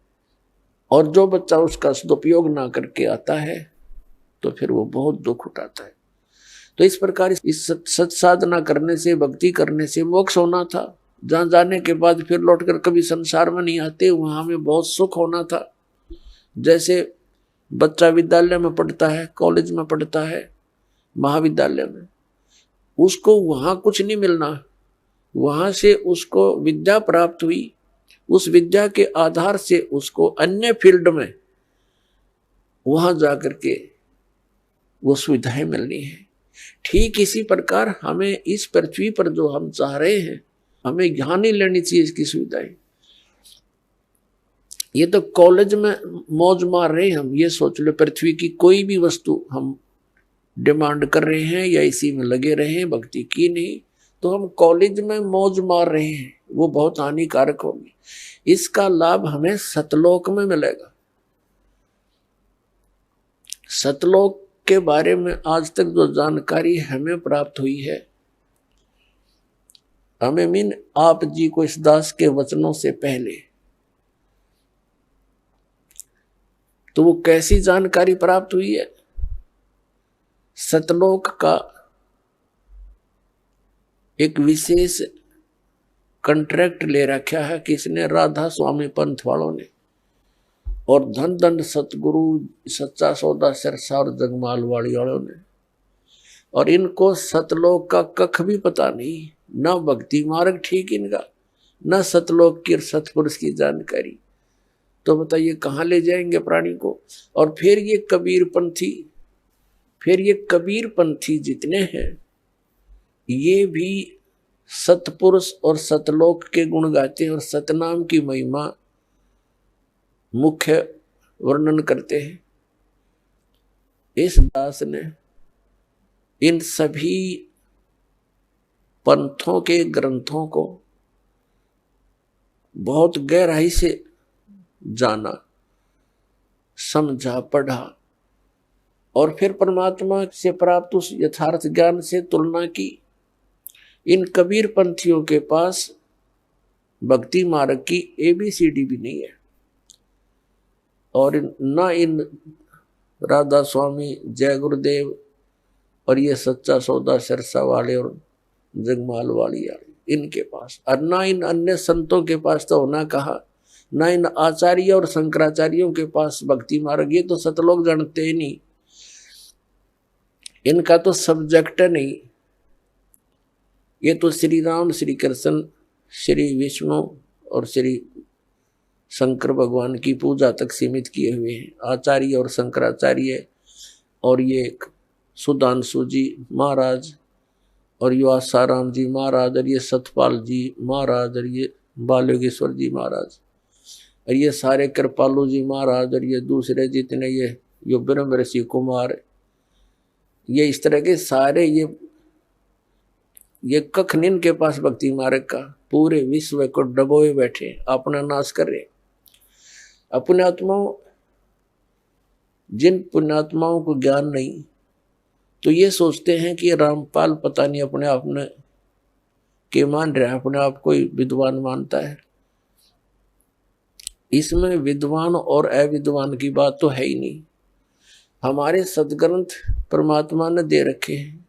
[SPEAKER 3] और जो बच्चा उसका सदुपयोग ना करके आता है तो फिर वो बहुत दुख उठाता है। तो इस प्रकार इस सत्साधना करने से, भक्ति करने से मोक्ष होना था, जहाँ जाने के बाद फिर लौटकर कभी संसार में नहीं आते, वहां हमें बहुत सुख होना था। जैसे बच्चा विद्यालय में पढ़ता है, कॉलेज में पढ़ता है, महाविद्यालय में, उसको वहां कुछ नहीं मिलना, वहां से उसको विद्या प्राप्त हुई, उस विद्या के आधार से उसको अन्य फील्ड में वहां जाकर के वो सुविधाएं मिलनी है। ठीक इसी प्रकार हमें इस पृथ्वी पर जो हम चाह रहे हैं, हमें यहाँ नहीं लेनी चाहिए इसकी सुविधाएं। ये तो कॉलेज में मौज मार रहे हैं हम, ये सोच लो पृथ्वी की कोई भी वस्तु हम डिमांड कर रहे हैं या इसी में लगे रहे हैं, भक्ति की नहीं, तो हम कॉलेज में मौज मार रहे हैं, वो बहुत हानिकारक होगी। इसका लाभ हमें सतलोक में मिलेगा। सतलोक के बारे में आज तक जो जानकारी हमें प्राप्त हुई है, हमें मीन आप जी को इस दास के वचनों से पहले, तो वो कैसी जानकारी प्राप्त हुई है। सतलोक का एक विशेष कॉन्ट्रैक्ट ले रखा है किसने, राधा स्वामी पंथ वालों ने, और धन दंड सतगुरु सच्चा सौदा सिरसा और जगमाल वाली वालों ने, और इनको सतलोक का कख भी पता नहीं, ना भक्ति मार्ग ठीक इनका, ना सतलोक की सतपुरुष की जानकारी। तो बताइए कहाँ ले जाएंगे प्राणी को। और फिर ये कबीर पंथी जितने हैं, ये भी सतपुरुष और सतलोक के गुण गाते हैं और सतनाम की महिमा मुख्य वर्णन करते हैं। इस दास ने इन सभी पंथों के ग्रंथों को बहुत गहराई से जाना, समझा, पढ़ा, और फिर परमात्मा से प्राप्त उस यथार्थ ज्ञान से तुलना की। इन कबीर पंथियों के पास भक्ति मार्ग की ABCD भी नहीं है, और ना इन राधा स्वामी, जय गुरुदेव और ये सच्चा सौदा सिरसा वाले और जगमाल वाली इनके पास, और ना इन अन्य संतों के पास तो होना कहा, ना इन आचार्य और शंकराचार्यों के पास भक्ति मार्ग। ये तो सतलोक जानते ही नहीं, इनका तो सब्जेक्ट नहीं। ये तो श्री राम, श्री कृष्ण, श्री विष्णु और श्री शंकर भगवान की पूजा तक सीमित किए हुए हैं, आचार्य और शंकराचार्य, और ये सुधांशु जी महाराज, और ये आसाराम जी महाराज, और ये सतपाल जी महाराज, और ये बालयोगेश्वर जी महाराज, और ये सारे कृपालु जी महाराज, और ये दूसरे जितने ये ब्रह्म ऋषि कुमार, ये इस तरह के सारे ये कख निन के पास भक्ति मार्ग का, पूरे विश्व को डबोए बैठे, अपना नाश कर रहे। अपने आत्माओं, जिन पुण्यात्माओं को ज्ञान नहीं, तो ये सोचते हैं कि रामपाल पता नहीं अपने आप में के मान रहे अपने आप कोई विद्वान मानता है। इसमें विद्वान और अविद्वान की बात तो है ही नहीं। हमारे सदग्रंथ परमात्मा ने दे रखे हैं,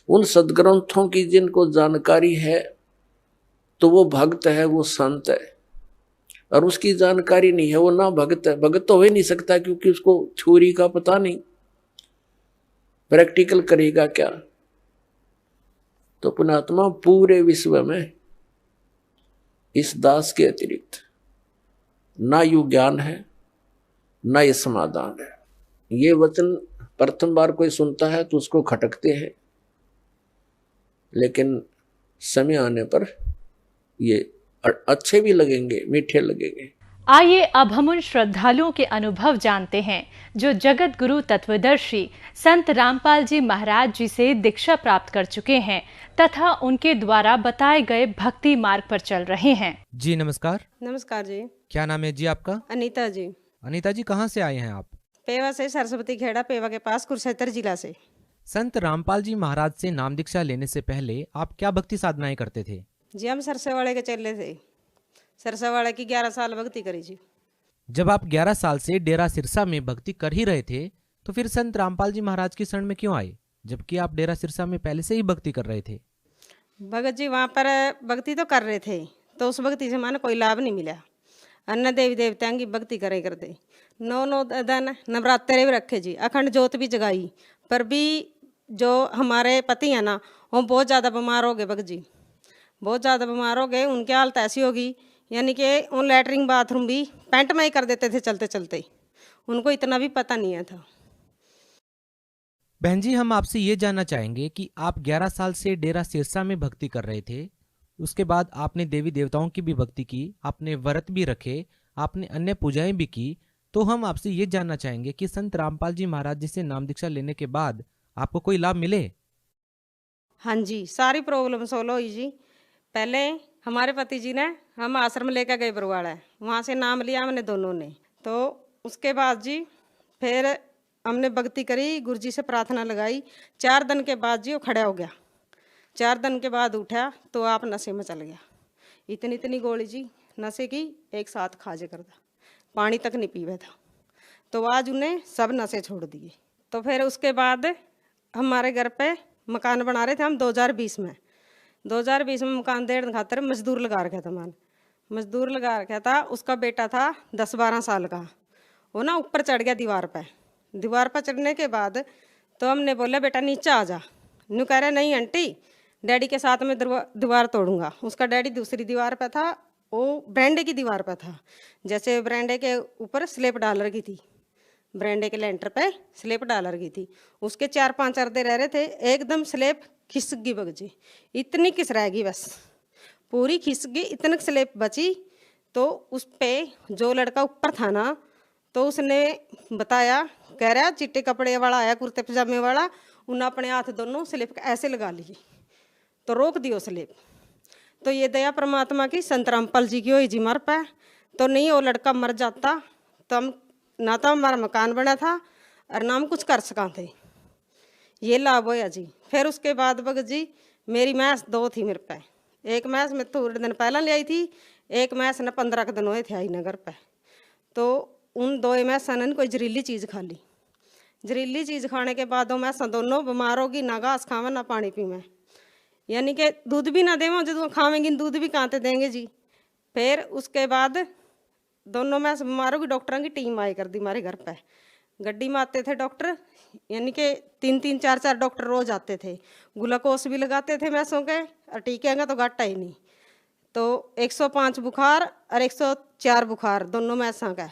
[SPEAKER 3] उन सदग्रंथों की जिनको जानकारी है तो वो भक्त है, वो संत है, और उसकी जानकारी नहीं है वो ना भक्त है। भक्त तो हो ही नहीं सकता क्योंकि उसको थ्योरी का पता नहीं, प्रैक्टिकल करेगा क्या। तो पुण्यात्मा पूरे विश्व में इस दास के अतिरिक्त ना यु ज्ञान है ना ये समाधान है। ये वचन प्रथम बार कोई सुनता है तो उसको खटकते हैं, लेकिन समय आने पर ये अच्छे भी लगेंगे, मीठे लगेंगे।
[SPEAKER 4] आइए अब हम उन श्रद्धालुओं के अनुभव जानते हैं जो जगत गुरु तत्वदर्शी संत रामपाल जी महाराज जी से दीक्षा प्राप्त कर चुके हैं तथा उनके द्वारा बताए गए भक्ति मार्ग पर चल रहे हैं।
[SPEAKER 5] जी नमस्कार।
[SPEAKER 6] नमस्कार जी।
[SPEAKER 5] क्या नाम है जी आपका?
[SPEAKER 6] अनीता जी।
[SPEAKER 5] अनीता जी कहाँ से आए हैं आप?
[SPEAKER 6] पेवा से, सरस्वती खेड़ा पेवा के पास, कुरुक्षेत्र जिला से।
[SPEAKER 5] संत रामपाल जी महाराज से नाम दीक्षा लेने से पहले आप क्या भक्ति साधनाएं करते थे?
[SPEAKER 6] जी हम सरसेवाड़े के चले थे, सरसेवाड़े की 11 साल भक्ति करी जी।
[SPEAKER 5] जब आप 11 साल से डेरा सिरसा में भक्ति कर ही रहे थे तो फिर संत रामपाल जी महाराज की शरण में क्यों आए, जबकि आप डेरा सिरसा में पहले से ही भक्ति कर रहे थे?
[SPEAKER 6] भगत जी वहाँ पर भक्ति तो कर रहे थे, तो उस भक्ति से माने कोई लाभ नहीं मिला। अन्य देवी देवताओं की भक्ति करे करते, 9 दिन नवरात्रे भी रखे जी, अखंड ज्योत भी जगाई, पर भी जो हमारे पति हैं ना वो बहुत ज़्यादा बीमार हो गए। भगत जी बहुत ज़्यादा बीमार हो गए, उनकी हालत ऐसी होगी यानी कि उन लैटरिन बाथरूम भी पैंट में ही कर देते थे चलते चलते, उनको इतना भी पता नहीं था।
[SPEAKER 5] बहन जी हम आपसे ये जानना चाहेंगे कि आप 11 साल से डेरा सिरसा में भक्ति कर रहे थे, उसके बाद आपने देवी देवताओं की भी भक्ति की, आपने व्रत भी रखे, आपने अन्य पूजाएं भी की, तो हम आपसे ये जानना चाहेंगे कि संत रामपाल जी महाराज जी से नाम दीक्षा लेने के बाद आपको कोई लाभ मिले?
[SPEAKER 6] हाँ जी, सारी प्रॉब्लम सोल्व हुई जी। पहले हमारे पति जी ने हम आश्रम लेकर गए बरवाड़ा, वहाँ से नाम लिया हमने दोनों ने। तो उसके बाद जी फिर हमने भक्ति करी, गुरु जी से प्रार्थना लगाई। 4 दिन के बाद जी वो खड़ा हो गया। 4 दिन के बाद उठा तो आप नशे में चल गया। इतनी इतनी गोली जी नशे की एक साथ खाजे करता, पानी तक नहीं पीवे था। तो आज उन्हें सब नशे छोड़ दिए। तो फिर उसके बाद हमारे घर पे मकान बना रहे थे हम 2020 में। 2020 में मकान देने खातर मजदूर लगा रखा था। मजदूर लगा रखा था, उसका बेटा था 10-12 साल का। वो ना ऊपर चढ़ गया दीवार पे। दीवार पर चढ़ने के बाद तो हमने बोला बेटा नीचे आ जा। न्यू कह रहा नहीं आंटी, डैडी के साथ में दीवार तोड़ूंगा। उसका डैडी दूसरी दीवार पे था, वो बरांडे की दीवार पे था। जैसे बरांडे के ऊपर स्लेब डाल रखी थी, बरांडे के लेंटर पे स्लेब डाल रखी थी, उसके 4-5 अर्दे रह रहे थे। एकदम स्लेब खिसक गई भगत जी, इतनी किस रह गई, बस पूरी खिसक गई, इतनी स्लेब बची। तो उस पे जो लड़का ऊपर था ना, तो उसने बताया, कह रहा चिट्टे कपड़े वाला आया, कुर्ते पजामे वाला, उन्हें अपने हाथ दोनों स्लेब ऐसे लगा लिए तो रोक दियो स्लेब। तो ये दया परमात्मा की, संत रामपाल जी की हुई जी मर पे। तो नहीं वो लड़का मर जाता तो हम ना तो हमारा मकान बना था और ना हम कुछ कर सका थे। ये लाभ होया जी। फिर उसके बाद भगत जी मेरी मैस 2 थी मेरे पे। एक मैस मैं थोड़े दिन पहले ले आई थी, एक मैस ने 15 दिन हुए थे आई नगर पे। तो उन 2 मैस ने कोई जहरीली चीज़ खा ली। जहरीली चीज़ खाने के बाद वो मैस दोनों बीमार होगी, ना घास खावे ना पानी पीवे, यानी कि दूध भी ना देवें, जो खावेंगी दूध भी कहाँ से देंगे जी। फिर उसके बाद दोनों मैस बीमार होगी, डॉक्टरों की टीम आई कर दी हमारे घर पे। गड्डी में आते थे डॉक्टर, यानी कि 3-3, 4-4 डॉक्टर रोज आते थे। ग्लूकोस भी लगाते थे मैसों के, और टीके का तो घाटा ही नहीं। तो 105 बुखार और 104 बुखार दोनों मैसों का,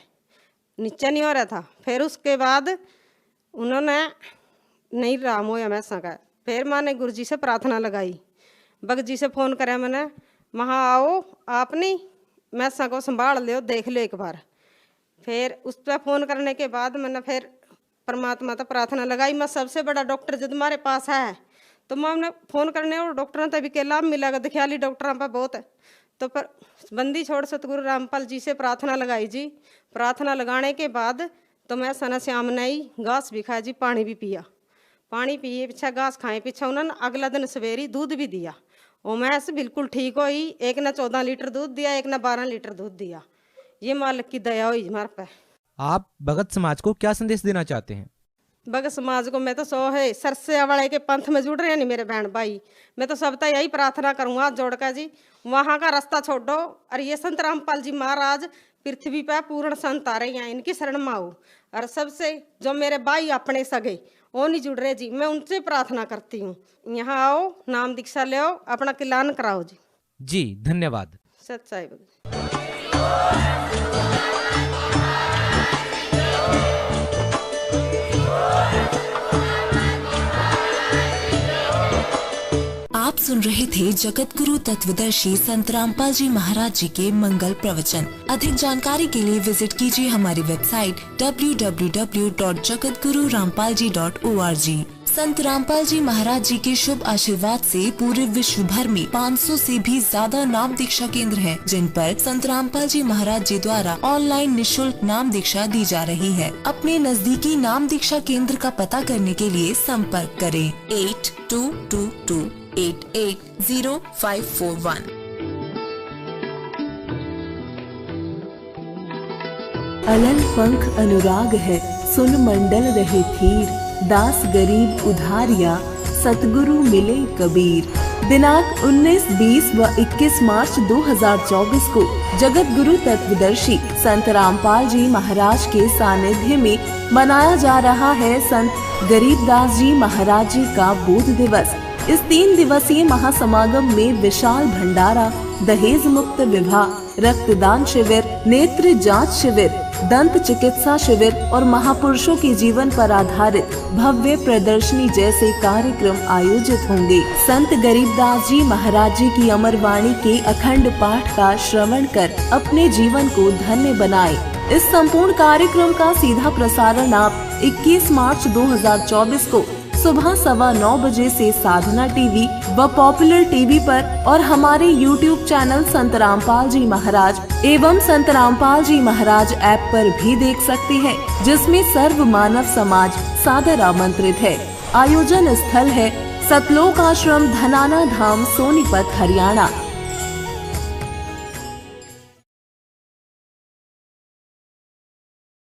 [SPEAKER 6] नीचे नहीं हो रहा था। फिर उसके बाद उन्होंने नहीं राम होया मैसा का। फिर मैंने गुरु जी से प्रार्थना लगाई, भगत जी से फ़ोन कराया मैंने, वहाँ आओ आपने मैसा को संभाल लो, देख लो एक बार। फिर उस पर फ़ोन करने के बाद मैंने फिर परमात्मा तो प्रार्थना लगाई। मैं सबसे बड़ा डॉक्टर जब हमारे पास है तो मैं हमने फ़ोन करने और डॉक्टरों तभी के लाभ मिलेगा, दिखयाली डॉक्टरों पर बहुत है। तो पर बंदी छोड़ सतगुरु रामपाल जी से प्रार्थना लगाई जी। प्रार्थना लगाने के बाद तो मैं सना श्याम ने ही घास भी खाया जी, पानी भी पिया। पानी पिए पीछा घास खाए पीछा उन्होंने अगला दिन सवेरी दूध भी दिया। वो भैंस बिल्कुल ठीक हुई। एक ने 14 लीटर दूध दिया, एक ने 12 लीटर दूध दिया। ये मालिक की दया हुई हमारे पे।
[SPEAKER 5] आप भगत समाज को क्या संदेश देना चाहते हैं?
[SPEAKER 6] भगत समाज को मैं तो सो है सरसे वाले के पंथ में जुड़ रहे हैं नहीं मेरे बहन भाई। मैं तो सबका यही प्रार्थना करूंगा जोड़कर जी, वहाँ का रास्ता छोड़ो और ये संत रामपाल जी महाराज पृथ्वी पर पूर्ण संत आ रहे हैं, इनकी शरण में आओ। और सबसे जो मेरे भाई अपने सगे वो नहीं जुड़ रहे जी, मैं उनसे प्रार्थना करती हूँ, यहाँ आओ, नाम दीक्षा ले आओ, अपना किलान कराओ जी।
[SPEAKER 5] जी धन्यवाद।
[SPEAKER 6] सच्चाई।
[SPEAKER 1] आप सुन रहे थे जगत गुरु तत्वदर्शी संत रामपाल जी महाराज जी के मंगल प्रवचन। अधिक जानकारी के लिए विजिट कीजिए हमारी वेबसाइट www.jagatgururampalji.org। संत रामपाल जी महाराज जी के शुभ आशीर्वाद से पूरे विश्व भर में 500 से भी ज्यादा नाम दीक्षा केंद्र हैं, जिन पर संत रामपाल जी महाराज जी द्वारा ऑनलाइन निशुल्क नाम दीक्षा दी जा रही है। अपने नजदीकी नाम दीक्षा केंद्र का पता करने के लिए संपर्क करें 8222880541।
[SPEAKER 7] अलल पंख अनुराग है, सुन मंडल रहे थीर, दास गरीब उधारिया, सतगुरु मिले कबीर। दिनांक 19, 20 व 21 मार्च 2024 को जगत गुरु तत्वदर्शी संत रामपाल जी महाराज के सानिध्य में मनाया जा रहा है संत गरीबदास जी महाराज जी का बोध दिवस। इस 3 दिवसीय महासमागम में विशाल भंडारा, दहेज मुक्त विवाह, रक्तदान शिविर, नेत्र जांच शिविर, दंत चिकित्सा शिविर और महापुरुषों के जीवन पर आधारित भव्य प्रदर्शनी जैसे कार्यक्रम आयोजित होंगे। संत गरीबदास जी महाराज जी की अमर वाणी के अखंड पाठ का श्रवण कर अपने जीवन को धन्य बनाएं। इस संपूर्ण कार्यक्रम का सीधा प्रसारण आप 21 मार्च 2024 को सुबह 9:15 बजे से साधना टीवी व पॉपुलर टीवी पर और हमारे YouTube चैनल संत रामपाल जी महाराज एवं संत रामपाल जी महाराज ऐप पर भी देख सकते हैं, जिसमें सर्व मानव समाज सादर आमंत्रित है। आयोजन स्थल है सतलोक आश्रम, धनाना धाम, सोनीपत, हरियाणा।